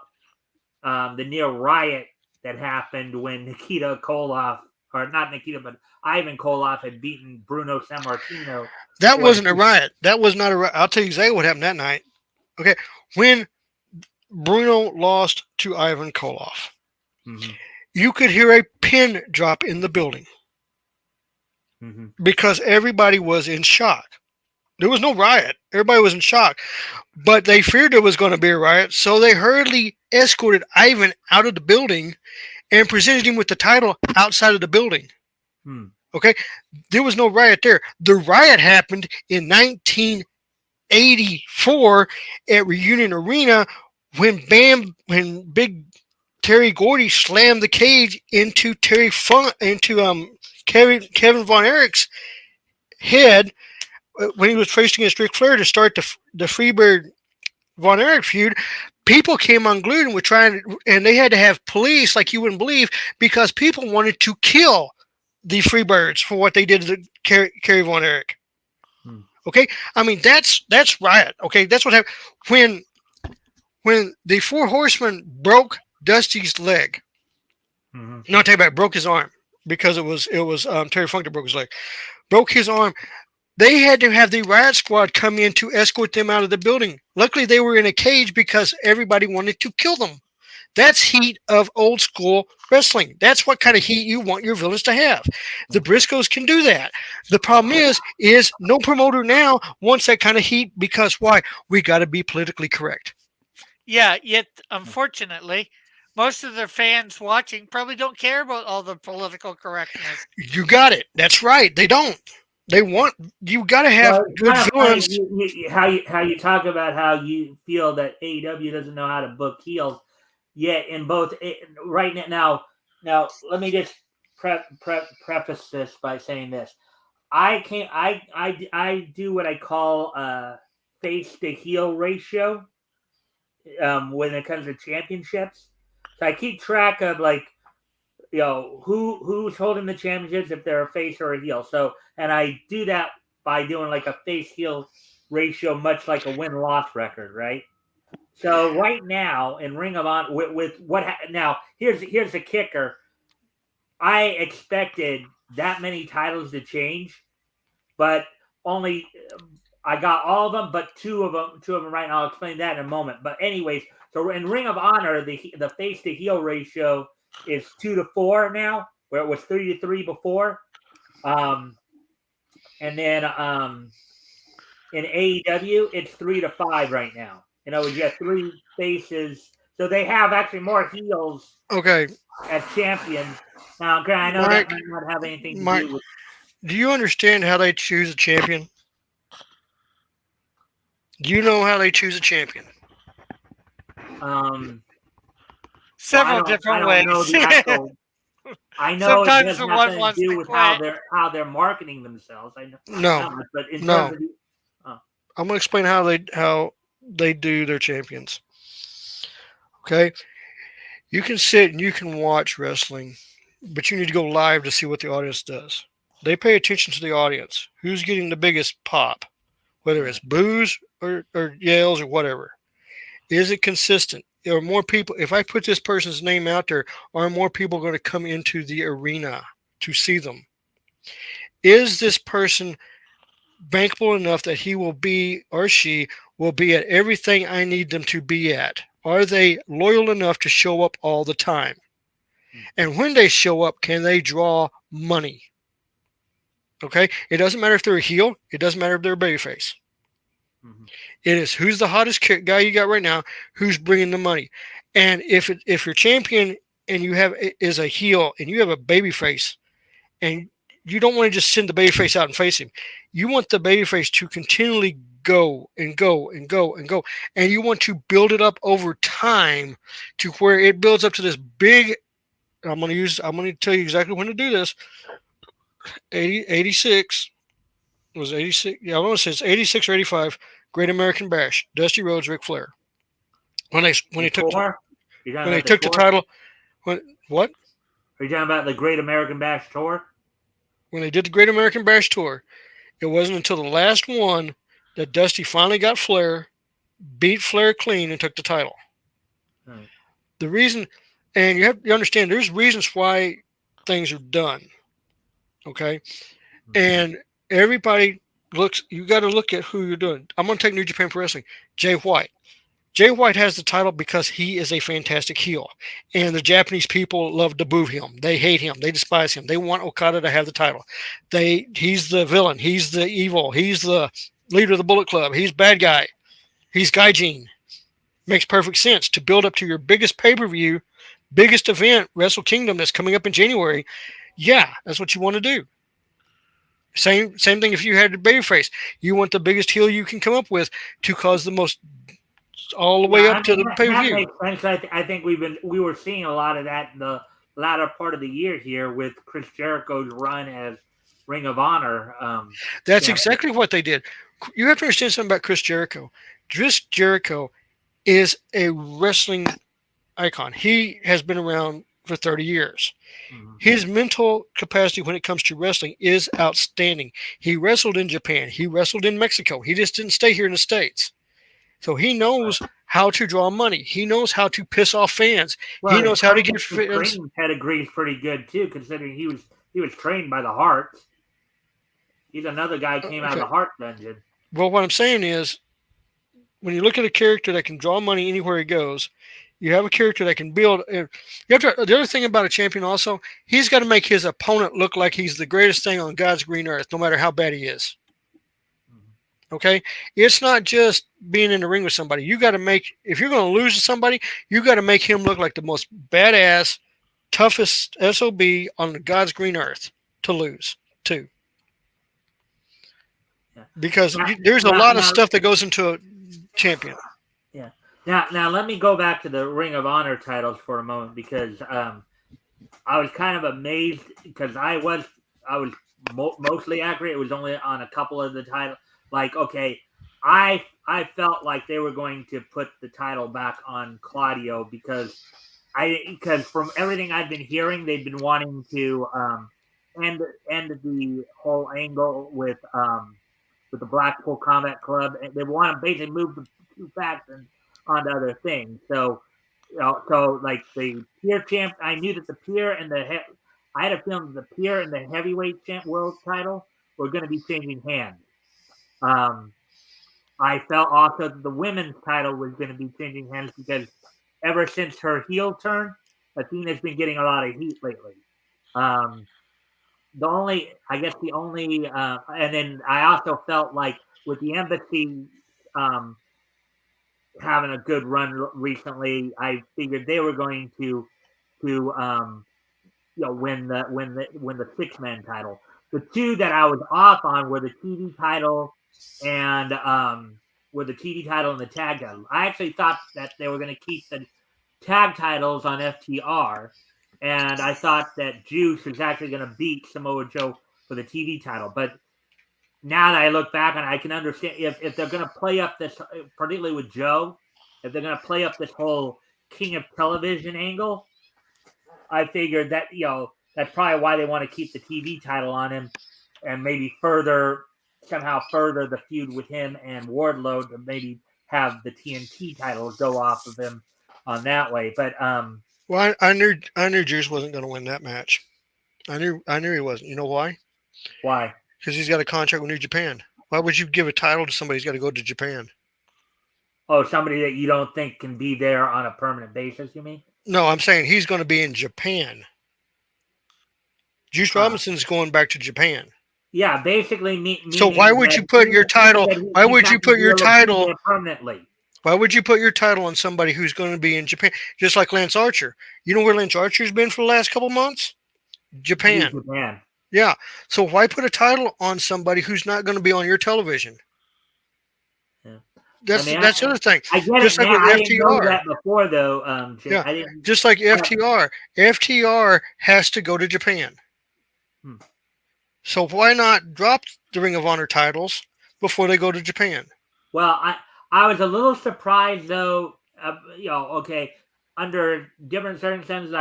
the near riot that happened when Nikita Koloff, or not Nikita, but Ivan Koloff had beaten Bruno Sammartino. That wasn't a riot. That was not a riot. I'll tell you exactly what happened that night. Okay, when Bruno lost to Ivan Koloff, you could hear a pin drop in the building because everybody was in shock. There was no riot. Everybody was in shock. But they feared there was going to be a riot, so they hurriedly escorted Ivan out of the building and presented him with the title outside of the building. Okay? There was no riot there. The riot happened in 1984 at Reunion Arena when Big Terry Gordy slammed the cage into Kevin Von Erich's head when he was facing against Ric Flair to start the Freebird Von Erich feud. People came unglued and were and they had to have police like you wouldn't believe because people wanted to kill the Freebirds for what they did to Kerry Von Erich. Okay, I mean that's riot. Okay, that's what happened when the Four Horsemen broke Dusty's leg. No, I'll tell you about it, broke his arm because it was Terry Funk that broke his leg. Broke his arm. They had to have the riot squad come in to escort them out of the building. Luckily, they were in a cage because everybody wanted to kill them. That's heat of old school wrestling. That's what kind of heat you want your villains to have. The Briscoes can do that. The problem is no promoter now wants that kind of heat because why? We got to be politically correct. Yeah, yet unfortunately, most of their fans watching probably don't care about all the political correctness. You got it. That's right. They don't. You got to have good villains. How you talk about how you feel that AEW doesn't know how to book heels, yet in both right now. Let me just preface this by saying this: I do what I call face to heel ratio when it comes to championships. So I keep track of who's holding the championships if they're a face or a heel. So, and I do that by doing like a face heel ratio, much like a win-loss record, right? So right now in Ring of Honor, with what now? Here's the kicker. I expected that many titles to change, but only I got all of them, but two of them right now. I'll explain that in a moment. But anyways, so in Ring of Honor, the face to heel ratio is 2-4 now, where it was 3-3 before. And then in AEW, it's 3-5 right now. You know, you have three faces, so they have actually more heels Okay, as champions. Now, I know that Mike, might not have anything to Mike, do with. do you understand how they choose a champion? Do you know how they choose a champion? Well, Several I different don't know ways. the actual. I know it Sometimes does the have one nothing to wants do to with quit. how they're marketing themselves. I know No, that much, but in terms no. of the, oh, I'm gonna explain how they do their champions. Okay, you can sit and you can watch wrestling, but you need to go live to see what the audience does. They pay attention to the audience. Who's getting the biggest pop? Whether it's boos or yells or whatever. Is it consistent? Are more people, if I put this person's name out there, are more people going to come into the arena to see them? Is this person bankable enough that he will be or she will be at everything I need them to be at? Are they loyal enough to show up all the time? And when they show up, can they draw money? Okay? It doesn't matter if they're a heel, it doesn't matter if they're a babyface. mhm. It is who's the hottest guy you got right now, who's bringing the money. And if your champion and you have is a heel and you have a baby face, and you don't want to just send the baby face out and face him. You want the baby face to continually go and go and go and go. And you want to build it up over time to where it builds up to this big. I'm going to tell you exactly when to do this. 86 was 86. Yeah, I want to say it's 86 or 85. Great American Bash. Dusty Rhodes, Ric Flair. When they when The they took tour. You're talking when they about the took the tour. title. What? Are you talking about the Great American Bash tour? When they did the Great American Bash tour, it wasn't until the last one that Dusty finally got Flair, beat Flair clean, and took the title. Right. The reason, and you understand, there's reasons why things are done. Okay, and everybody looks. You got to look at who you're doing. I'm going to take New Japan Pro Wrestling. Jay White. Jay White has the title because he is a fantastic heel. And the Japanese people love to boo him. They hate him. They despise him. They want Okada to have the title. He's the villain. He's the evil. He's the leader of the Bullet Club. He's bad guy. He's Gaijin. Makes perfect sense to build up to your biggest pay-per-view, biggest event, Wrestle Kingdom, that's coming up in January. Yeah, that's what you want to do. Same thing if you had a babyface. You want the biggest heel you can come up with to cause the most all the way Yeah, up I to mean the that, pay per that view. makes sense. I think we were seeing a lot of that in the latter part of the year here with Chris Jericho's run as Ring of Honor. That's champion. exactly what they did. You have to understand something about Chris Jericho. Chris Jericho is a wrestling icon. He has been around for 30 years. Mhm. His mental capacity when it comes to wrestling is outstanding. He wrestled in Japan. He wrestled in Mexico. He just didn't stay here in the States. So he knows how to draw money. He knows how to piss off fans. Well, He knows how to get his fans. training pedigree is pretty good too, considering he was trained by the Hearts. He's another guy who came out of Okay. the Heart Dungeon. Well, what I'm saying is, when you look at a character that can draw money anywhere he goes, you have a character that can build. You have to. The other thing about a champion also, he's got to make his opponent look like he's the greatest thing on God's green earth, no matter how bad he is. Okay, it's not just being in the ring with somebody. You got to make. If you're going to lose to somebody, you got to make him look like the most badass, toughest sob on God's green earth to lose to. Yeah. Because Now, there's a now, lot of now, stuff that goes into a champion. yeah. Now let me go back to the Ring of Honor titles for a moment because I was kind of amazed because I was mostly accurate. It was only on a couple of the titles. Like, okay, I felt like they were going to put the title back on Claudio because from everything I've been hearing, they've been wanting to end the whole angle with the Blackpool Combat Club. And they want to basically move the two factions on to other things. So, so like the peer champ, I knew that the peer and I had a feeling that the peer and the heavyweight champ world title were going to be changing hands. I felt also that the women's title was going to be changing hands because ever since her heel turn, Athena's been getting a lot of heat lately. The only, and then I also felt like with the embassy having a good run recently, I figured they were going to win the 6-man title. The two that I was off on were the TV title and the tag title. I actually thought that they were going to keep the tag titles on FTR, and I thought that Juice was actually going to beat Samoa Joe for the TV title. But now that I look back on it, I can understand if they're going to play up this, particularly with Joe, if they're going to play up this whole King of Television angle, I figured that that's probably why they want to keep the TV title on him, and maybe somehow further the feud with him and Wardlow to maybe have the TNT title go off of him on that way. But Well, I knew Juice wasn't going to win that match. I knew he wasn't. You know why? Why? Because he's got a contract with New Japan. Why would you give a title to somebody who's got to go to Japan? Oh, somebody that you don't think can be there on a permanent basis, you mean? No, I'm saying he's going to be in Japan. Juice Robinson's going back to Japan. Yeah, basically. So why would you put your title? Why would you put your title permanently? Why would you put your title on somebody who's going to be in Japan? Just like Lance Archer. You know where Lance Archer's been for the last couple months? Japan. Japan. Yeah. So why put a title on somebody who's not going to be on your television? Yeah. That's the other thing. I get just it like now. with I FTR. didn't know that before, though. Jim. Yeah. I didn't. Just like FTR. FTR has to go to Japan. So why not drop the Ring of Honor titles before they go to Japan? Well, I was a little surprised, though. Okay, under different circumstances,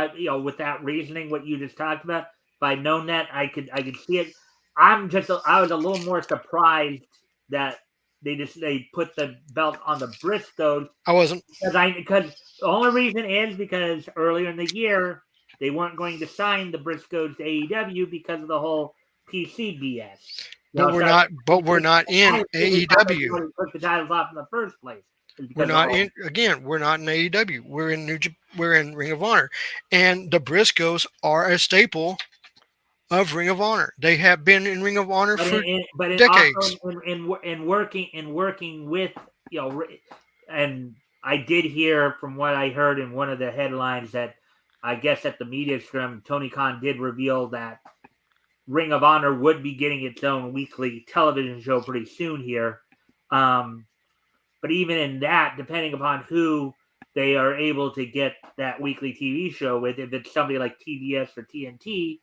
with that reasoning, what you just talked about, if I'd known that, I could see it. I was a little more surprised that they put the belt on the Briscoes. I wasn't. Because the only reason is because earlier in the year they weren't going to sign the Briscoes to AEW because of the whole PC BS. But we're not in AEW. Took the titles off in the first place. We're not in AEW. We're in Ring of Honor, and the Briscoes are a staple of Ring of Honor. They have been in Ring of Honor for decades. Also in working with and I did hear from what I heard in one of the headlines that I guess at the media scrum, Tony Khan did reveal that Ring of Honor would be getting its own weekly television show pretty soon here. But even in that, depending upon who they are able to get that weekly TV show with, if it's somebody like TBS or TNT,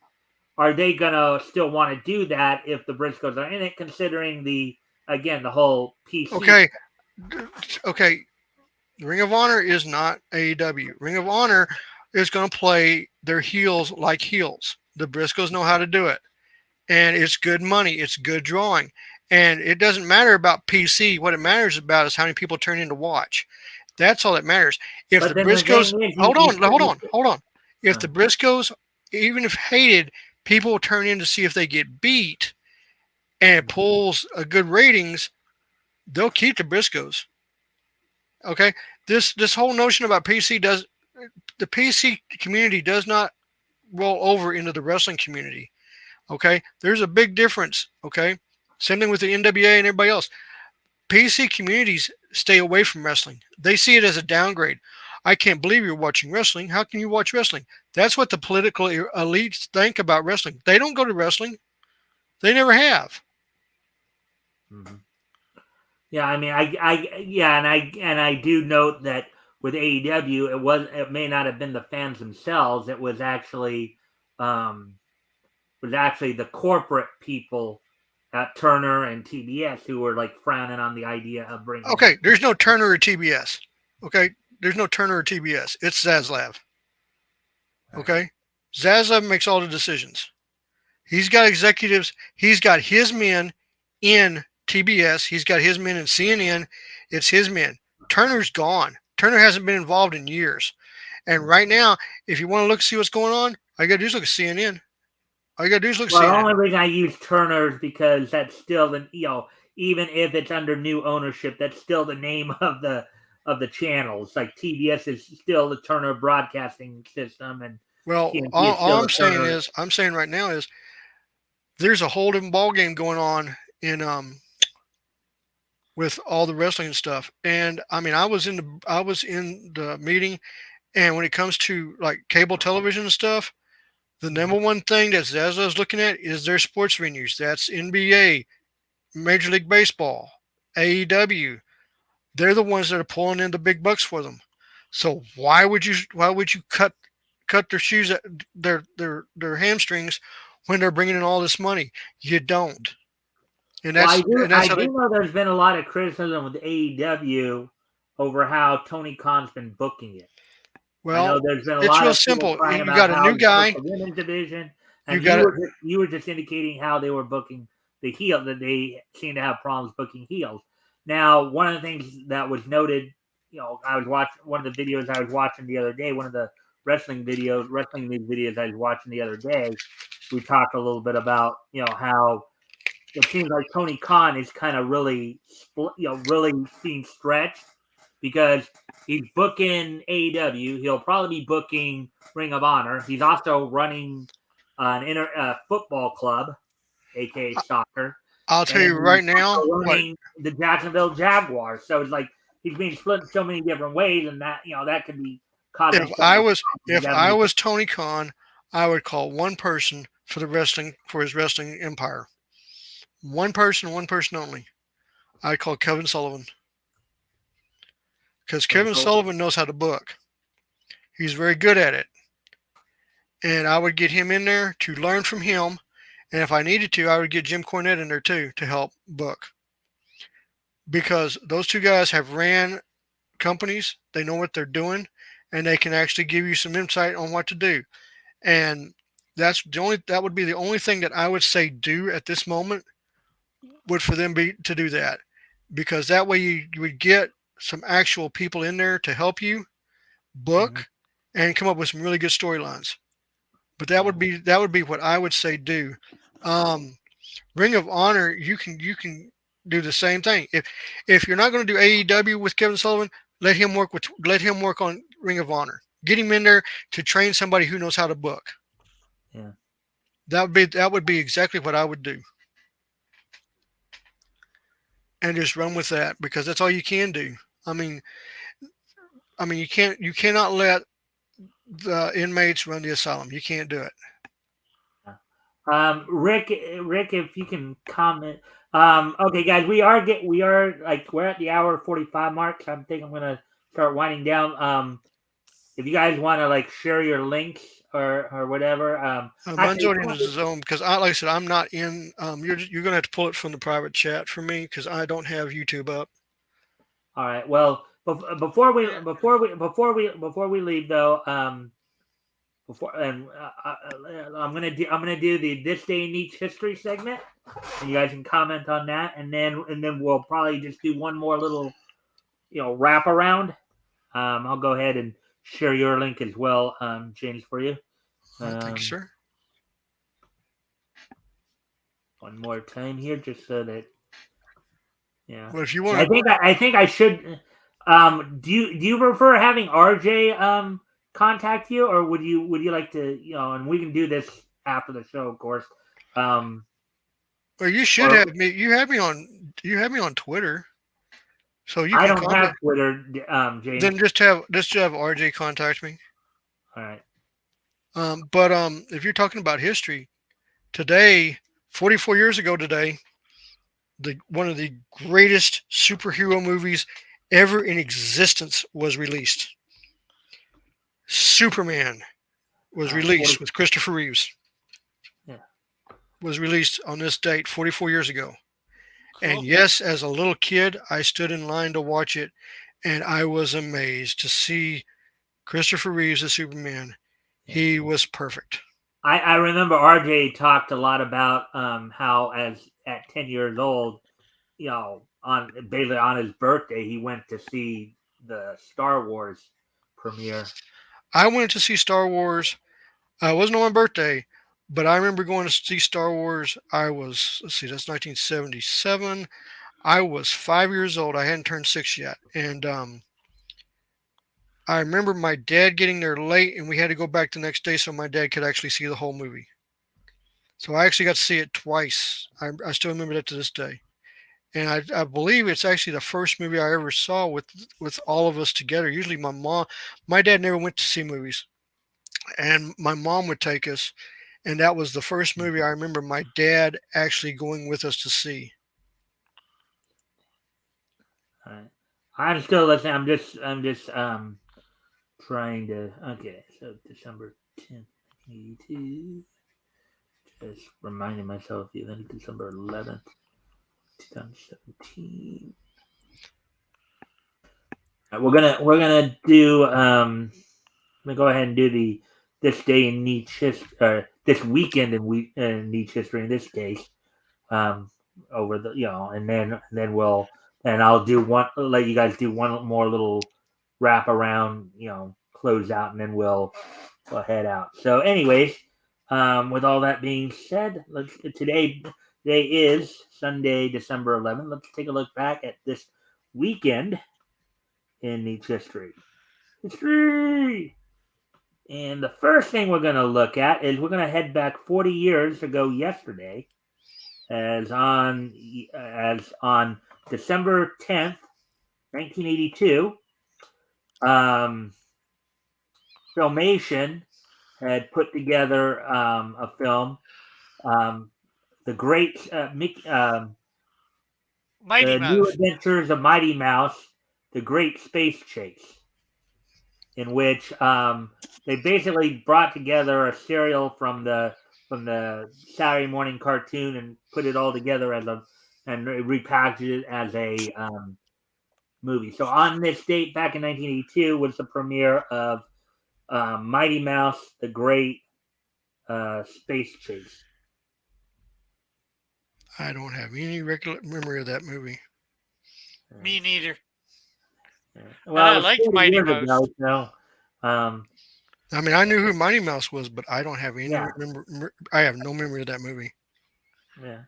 are they going to still want to do that if the Briscoes are in it, considering the whole PC? Okay. Ring of Honor is not AEW. Ring of Honor is going to play their heels like heels. The Briscoes know how to do it. And it's good money. It's good drawing. And it doesn't matter about PC. What it matters about is how many people turn in to watch. That's all that matters. If the Briscoes... Hold on. If the Briscoes, even if hated, people turn in to see if they get beat and it pulls a good ratings, they'll keep the Briscoes. Okay? This whole notion about PC the PC community does not roll over into the wrestling community. Okay, there's a big difference. Okay, same thing with the NWA and everybody else. PC communities stay away from wrestling. They see it as a downgrade. I can't believe you're watching wrestling. How can you watch wrestling? That's what the political elites think about wrestling. They don't go to wrestling. They never have. Mm-hmm. Yeah, I mean, I do note that with AEW, it may not have been the fans themselves. It was actually the corporate people at Turner and TBS who were like frowning on the idea of bringing. Okay, there's no Turner or TBS. Okay, there's no Turner or TBS. It's Zaslav. Okay, Zaslav makes all the decisions. He's got executives. He's got his men in TBS. He's got his men in CNN. It's his men. Turner's gone. Turner hasn't been involved in years. And right now, if you want to look see what's going on, all you gotta do is look at CNN. All you gotta do is look at Well, the CNN. only reason I use Turner's because that's still the even if it's under new ownership, that's still the name of the channels. Like TBS is still the Turner Broadcasting System, and Well, TNT is all still I'm the saying Turner. is, I'm saying right now is there's a whole different ball game going on in with all the wrestling and stuff. And I mean, I was in the meeting, and when it comes to like cable television and stuff, the number one thing that's as I was looking at is their sports venues. That's NBA, Major League Baseball, AEW. They're the ones that are pulling in the big bucks for them. So why would you cut their shoes at their hamstrings when they're bringing in all this money? You don't. And Well, that's I how they. do know there's been a lot of criticism with AEW over how Tony Khan's been booking it. I know Well, there's been a it's lot real of people simple. crying You about got a how new he booked guy. the women's division, You and got it. you were just indicating how they were booking the heel, that they seem to have problems booking heels. Now, one of the things that was noted, I was watching one of the videos I was watching the other day, one of the wrestling news videos I was watching the other day. We talked a little bit about how it seems like Tony Khan is kind of really, really being stretched because he's booking AEW. He'll probably be booking Ring of Honor. He's also running an football club, aka soccer, I'll tell and you right he's now. also What running the Jacksonville Jaguars. So it's like he's being split in so many different ways, and that could be causing. if I was Tony Khan, I would call one person for his wrestling empire. One person only. I'd call Kevin Sullivan because Kevin Sullivan knows how to book. He's very good at it, and I would get him in there to learn from him. And if I needed to, I would get Jim Cornette in there too to help book because those two guys have ran companies. They know what they're doing, and they can actually give you some insight on what to do. And that would be the only thing that I would say do at this moment would for them be to do that, because that way you would get some actual people in there to help you book and come up with some really good storylines. But that would be what I would say do. Ring of Honor, you can do the same thing. If you're not going to do AEW with Kevin Sullivan, let him work on Ring of Honor. Get him in there to train somebody who knows how to book. Yeah. That would be exactly what I would do. And just run with that because that's all you can do. I mean you cannot let the inmates run the asylum. You can't do it. Rick, if you can comment. Okay, guys, we're at the hour 45 mark. So I think I'm gonna start winding down. If you guys want to share your links or whatever. Mine's already in the zone because like I said, I'm not in. You're gonna have to pull it from the private chat for me because I don't have YouTube up. All right. Well, before we leave though, I'm gonna do the This Day in Each History segment, and you guys can comment on that, and then we'll probably just do one more little wrap around. I'll go ahead and share your link as well, James, for you. Thank you, sir. One more time here, just so that. Yeah. Well, if you want, I think I should. Do you prefer having RJ contact you, or would you like to and we can do this after the show, of course. Well, you should have me. You have me on Twitter, so you. I don't have Twitter, James. Then just have RJ contact me. All right. But if you're talking about history, today, 44 years ago today, one of the greatest superhero movies ever in existence was released. Superman was released with Christopher Reeves. Yeah. Was released on this date 44 years ago. Cool. And yes, as a little kid, I stood in line to watch it, and I was amazed to see Christopher Reeves as Superman. Yeah. He was perfect. I remember RJ talked a lot about how at 10 years old, on his birthday, he went to see the Star Wars premiere? I went to see Star Wars. It wasn't on my birthday, but I remember going to see Star Wars. I was, let's see, that's 1977. I was 5 years old. I hadn't turned six yet. And I remember my dad getting there late and we had to go back the next day so my dad could actually see the whole movie. So I actually got to see it twice. I still remember that to this day. And I believe it's actually the first movie I ever saw with all of us together. Usually my dad never went to see movies, and my mom would take us, and that was the first movie I remember my dad actually going with us to see. All right. I'm still listening. I'm just trying to. Okay, so December 10th, 1982. Just reminding myself. Then December 11th, 2017. We're gonna do. I'm gonna go ahead and do this day in Nietzsche this weekend in Nietzsche history in this case. Over the and then I'll do one. Let you guys do one more little wrap around. Close out, and then we'll head out. So, anyways, with all that being said, today is Sunday, December 11th. Let's take a look back at this weekend in Nietzsche history. And the first thing we're going to look at is we're going to head back 40 years ago yesterday, as on December 10th, 1982. Filmation had put together a film, The Great Mighty The New Mouse. Adventures of Mighty Mouse, The Great Space Chase, in which they basically brought together a serial from the Saturday morning cartoon and put it all together and repackaged it as a movie. So on this date, back in 1982, was the premiere of Mighty Mouse, The Great Space Chase. I don't have any memory of that movie. Me neither. Well, I it was liked 40 Mighty years Mouse. ago, so I mean, I knew who Mighty Mouse was, but I don't have any Yeah. I have no memory of that movie. yeah.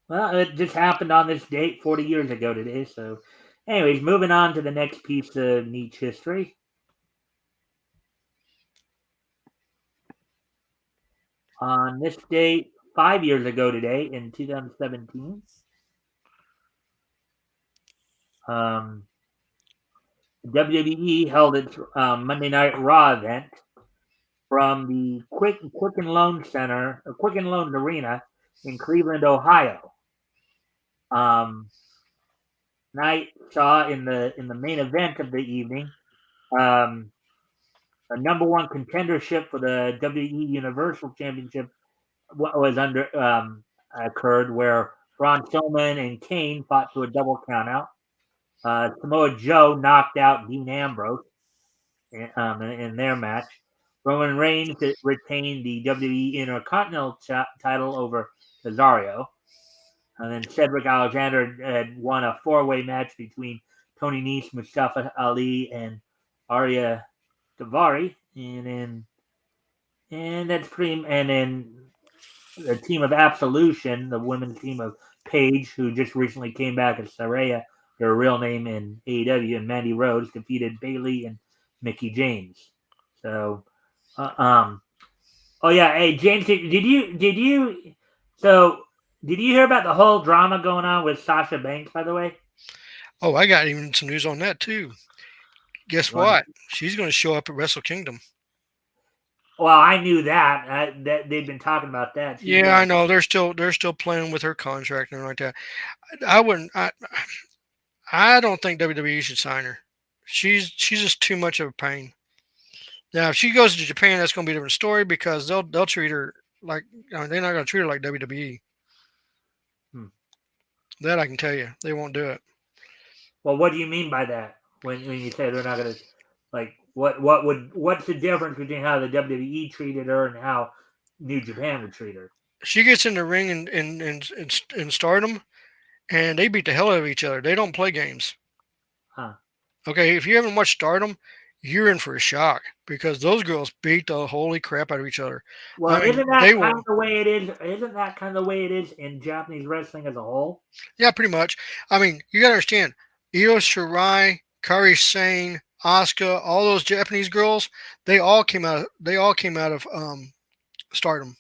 Well, it just happened on this date 40 years ago today. So, anyways, moving on to the next piece of Nietzsche history. On this date, 5 years ago today, in 2017, WWE held its Monday Night Raw event from the Quicken Loans Arena in Cleveland, Ohio. Night saw in the main event of the evening a number one contendership for the WWE Universal Championship was occurred, where Braun Strowman and Kane fought to a double countout. Samoa Joe knocked out Dean Ambrose in their match. Roman Reigns retained the WWE Intercontinental title over Cesaro. And then Cedric Alexander had won a four-way match between Tony Nese, Mustafa Ali, and Arya Davari. And then the team of Absolution, the women's team of Paige, who just recently came back as Saraya, their real name in AEW, and Mandy Rose defeated Bayley and Mickie James. So, oh yeah, hey James, did you hear about the whole drama going on with Sasha Banks? By the way, Oh, I got even some news on that too. Guess what? She's going to show up at Wrestle Kingdom. Well, I knew that. That they've been talking about that. Yeah, I know. They're still playing with her contract and everything like that. I don't think WWE should sign her. She's just too much of a pain. Now, if she goes to Japan, that's going to be a different story because they'll treat her like they're not going to treat her like WWE. That I can tell you, they won't do it. Well, what do you mean by that? When you say they're not going to, like, what's the difference between how the WWE treated her and how New Japan would treat her? She gets in the ring in Stardom, and they beat the hell out of each other. They don't play games. Huh. Okay, if you haven't watched Stardom, you're in for a shock because those girls beat the holy crap out of each other. Well, I mean, isn't they that kind were, of the way it is? Isn't that kind of the way it is in Japanese wrestling as a whole? yeah, pretty much. I mean, you gotta understand, Io Shirai, Kari Sane, Asuka, all those Japanese girls, they all came out of Stardom.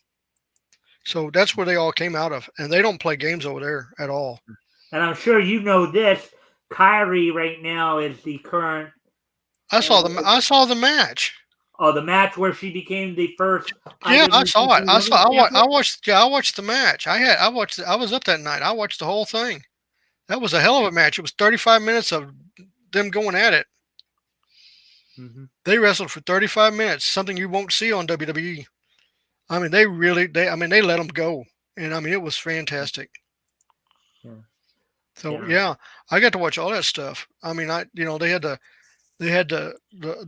So that's where they all came out of, and they don't play games over there at all. And I'm sure you know this. Kyrie right now is the current. I saw the match. Oh, the match where she became the first Yeah, I IWGP saw it. Women's I Champion. watched. Yeah, I watched the match. I watched. I was up that night. I watched the whole thing. That was a hell of a match. It was 35 minutes of them going at it. Mm-hmm. They wrestled for 35 minutes, something you won't see on WWE. I mean, they let them go, and I mean, it was fantastic. Yeah. So Yeah. yeah, I got to watch all that stuff. I mean, they had the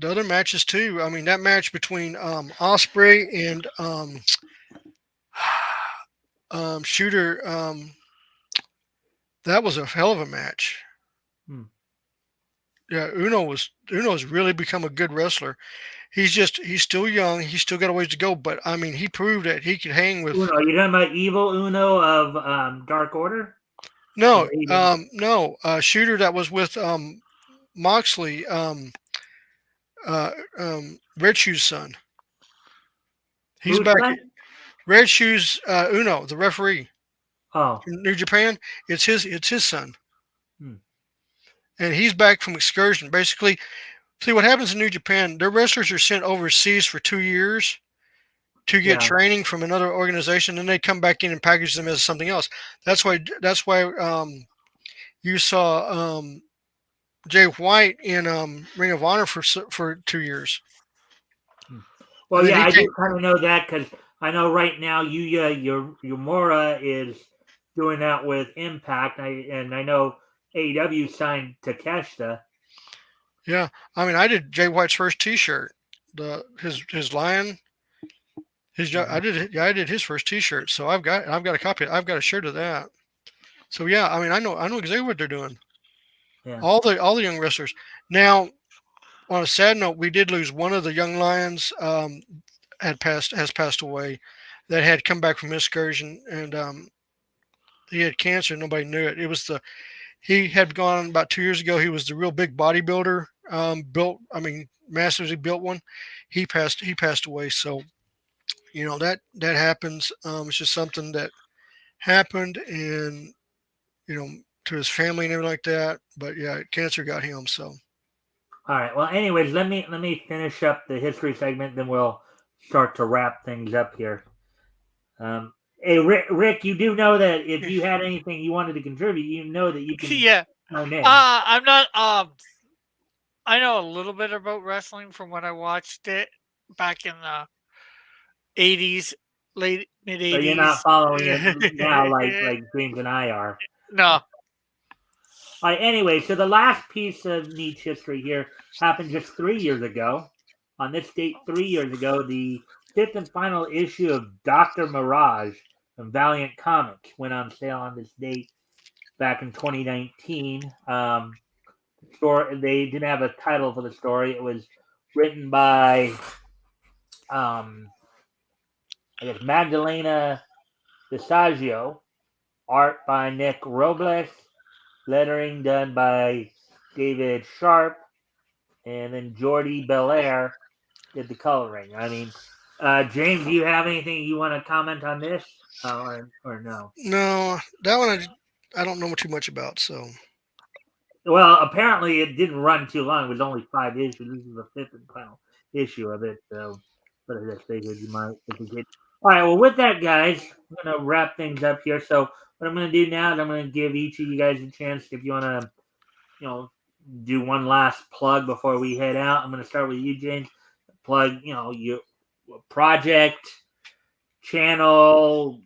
other matches too. I mean, that match between Osprey and Shooter, that was a hell of a match. Hmm. Yeah, Uno's really become a good wrestler. He's still young. He's still got a ways to go, but I mean, he proved that he could hang with. Uno, you talking about Evil Uno of Dark Order? Of No, AEW? no, Shooter that was with Moxley, Red Shoes' son. He's Who's back. son? Red Shoes Uno, the referee Oh. from New Japan. It's his son, Hmm. and he's back from excursion. Basically, see what happens in New Japan. Their wrestlers are sent overseas for 2 years to get Yeah. training from another organization, and they come back in and package them as something else. That's why you saw Jay White in Ring of Honor for 2 years, Well, and then yeah, he I came. do kind of know that because I know right now your Yumura is doing that with Impact, and I know AEW signed Takeshita. Yeah, I mean, I did Jay White's first T-shirt, his lion. I did his first T-shirt, so I've got a copy. I've got a shirt of that. So yeah, I mean, I know exactly what they're doing. Yeah. All the young wrestlers. Now, on a sad note, we did lose one of the young lions. Has passed away. That had come back from excursion, and he had cancer. Nobody knew it. It was the He had gone about 2 years ago. He was the real big bodybuilder. I mean, massively built one. He passed away. So that happens. It's just something that happened, and to his family and everything like that. But yeah, cancer got him. So All right. Well, anyways, let me finish up the history segment, then we'll start to wrap things up here. Hey, Rick, you do know that if you had anything you wanted to contribute, you know that you can Yeah. chime in. I'm not. I know a little bit about wrestling from when I watched it back in the '80s, late mid So you're not '80s. following it now like James and I are. No. All right, anyway, so the last piece of niche history here happened just 3 years ago. On this date, 3 years ago, the fifth and final issue of Dr. Mirage from Valiant Comics went on sale on this date back in 2019. They didn't have a title for the story. It was written by, I guess, Magdalena DeSaggio, art by Nick Robles, lettering done by David Sharp, and then Jordi Belair did the coloring. I mean, James, do you have anything you want to comment on this, or no? no, that one I don't know too much about. So Well, apparently it didn't run too long. It was only 5 issues. This is the fifth and final issue of it. So, but I just figured you might get. All right. Well, with that, guys, I'm gonna wrap things up here. So, what I'm gonna do now is I'm gonna give each of you guys a chance if you want to, do one last plug before we head out. I'm gonna start with you, James. Plug, your project, channel,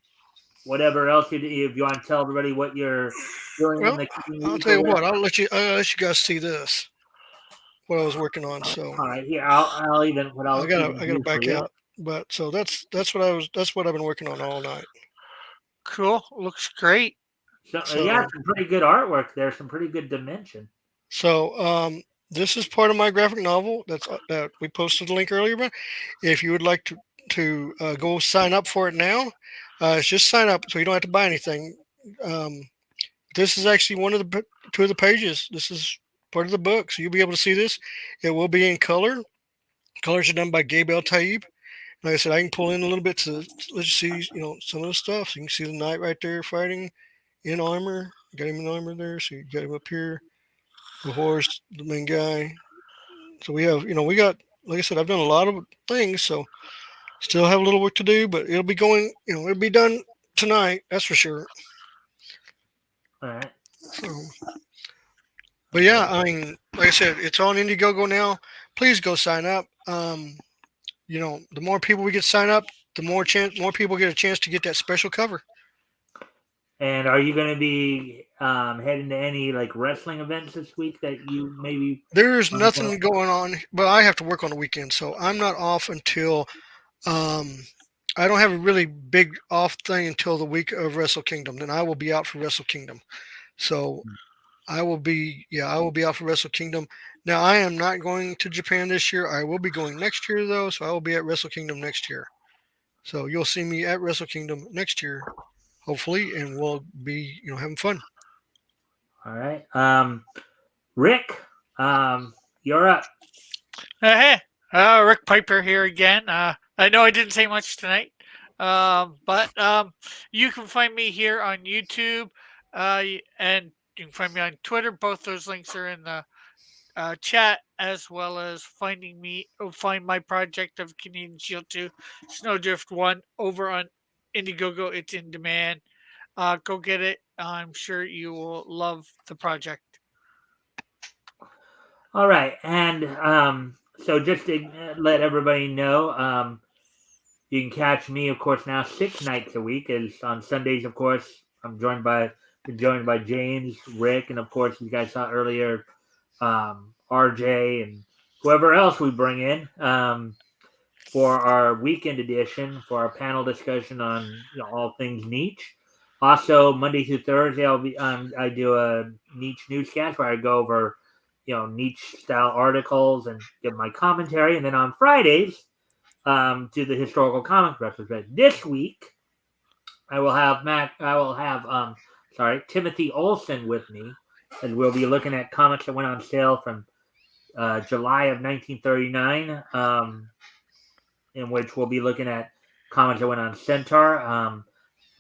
whatever else if you want to tell everybody what you're doing in well, the I'll community. tell you what. I'll let you guys see this. What I was working on. So All right, here I'll even what I I'll gotta even I gotta do for back you. out. But so that's what I've been working on all night. Cool. Looks great. So, So yeah, some pretty good artwork there. Some pretty good dimension. so this is part of my graphic novel that we posted the link earlier. But if you would like to go sign up for it now, it's just sign up so you don't have to buy anything. Um, this is actually one of the two of the pages. This is part of the book, so you'll be able to see this. It will be in color. Colors are done by Gabe El Taib. Like I said, I can pull in a little bit to let you see, some of the stuff. So you can see the knight right there fighting in armor. Got him in armor there, so you got him up here. The horse, the main guy. So we have, we got, like I said, I've done a lot of things, so still have a little work to do, but it'll be going, it'll be done tonight. That's for sure. All right. So, but yeah, I mean, like I said, it's on Indiegogo now. Please go sign up. The more people we get sign up, the more people get a chance to get that special cover. And are you going to be heading to any like wrestling events this week that you maybe? There's nothing going on, but I have to work on the weekend, so I'm not off until. I don't have a really big off thing until the week of Wrestle Kingdom. Then I will be out for Wrestle Kingdom. So I will be out for Wrestle Kingdom. Now I am not going to Japan this year. I will be going next year though, so I will be at Wrestle Kingdom next year. So you'll see me at Wrestle Kingdom next year, hopefully, and we'll be having fun. All right. Rick, you're up. Hey, Rick Piper here again. I know I didn't say much tonight, but you can find me here on YouTube, and you can find me on Twitter. Both those links are in the chat, as well as find my project of Canadian Shield 2, Snowdrift 1 over on Indiegogo. It's in demand. Go get it. I'm sure you will love the project. All right, and so just to let everybody know, you can catch me, of course, now 6 nights a week. Is on Sundays, of course. I'm joined by James, Rick, and of course, you guys saw earlier, RJ and whoever else we bring in for our weekend edition for our panel discussion on all things niche. Also, Monday through Thursday, I do a niche newscast where I go over niche style articles and give my commentary, and then on Fridays, do the historical comic retrospective. This week, I will have Timothy Olson with me, as we'll be looking at comics that went on sale from July of 1939, in which we'll be looking at comics that went on Centaur.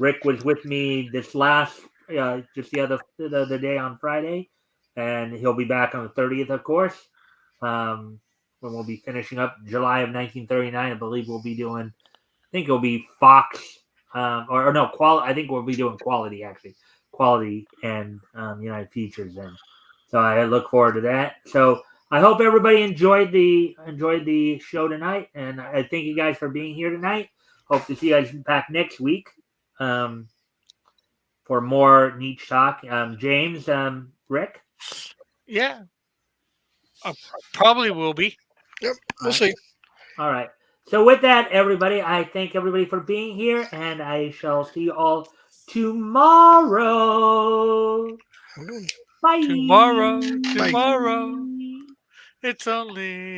Rick was with me this last, just the other day on Friday, and he'll be back on the 30th, of course, when we'll be finishing up July of 1939. I believe we'll be doing, I think it'll be Fox, or no, Quality. I think we'll be doing Quality, actually. Quality and United Features then. So I look forward to that. So I hope everybody enjoyed the show tonight, and I thank you guys for being here tonight. Hope to see you guys back next week for more niche talk. James, Rick? Yeah. Probably will be. Yep, we'll see. All right. So with that, everybody, I thank everybody for being here, and I shall see you all tomorrow. Bye. Tomorrow. It's only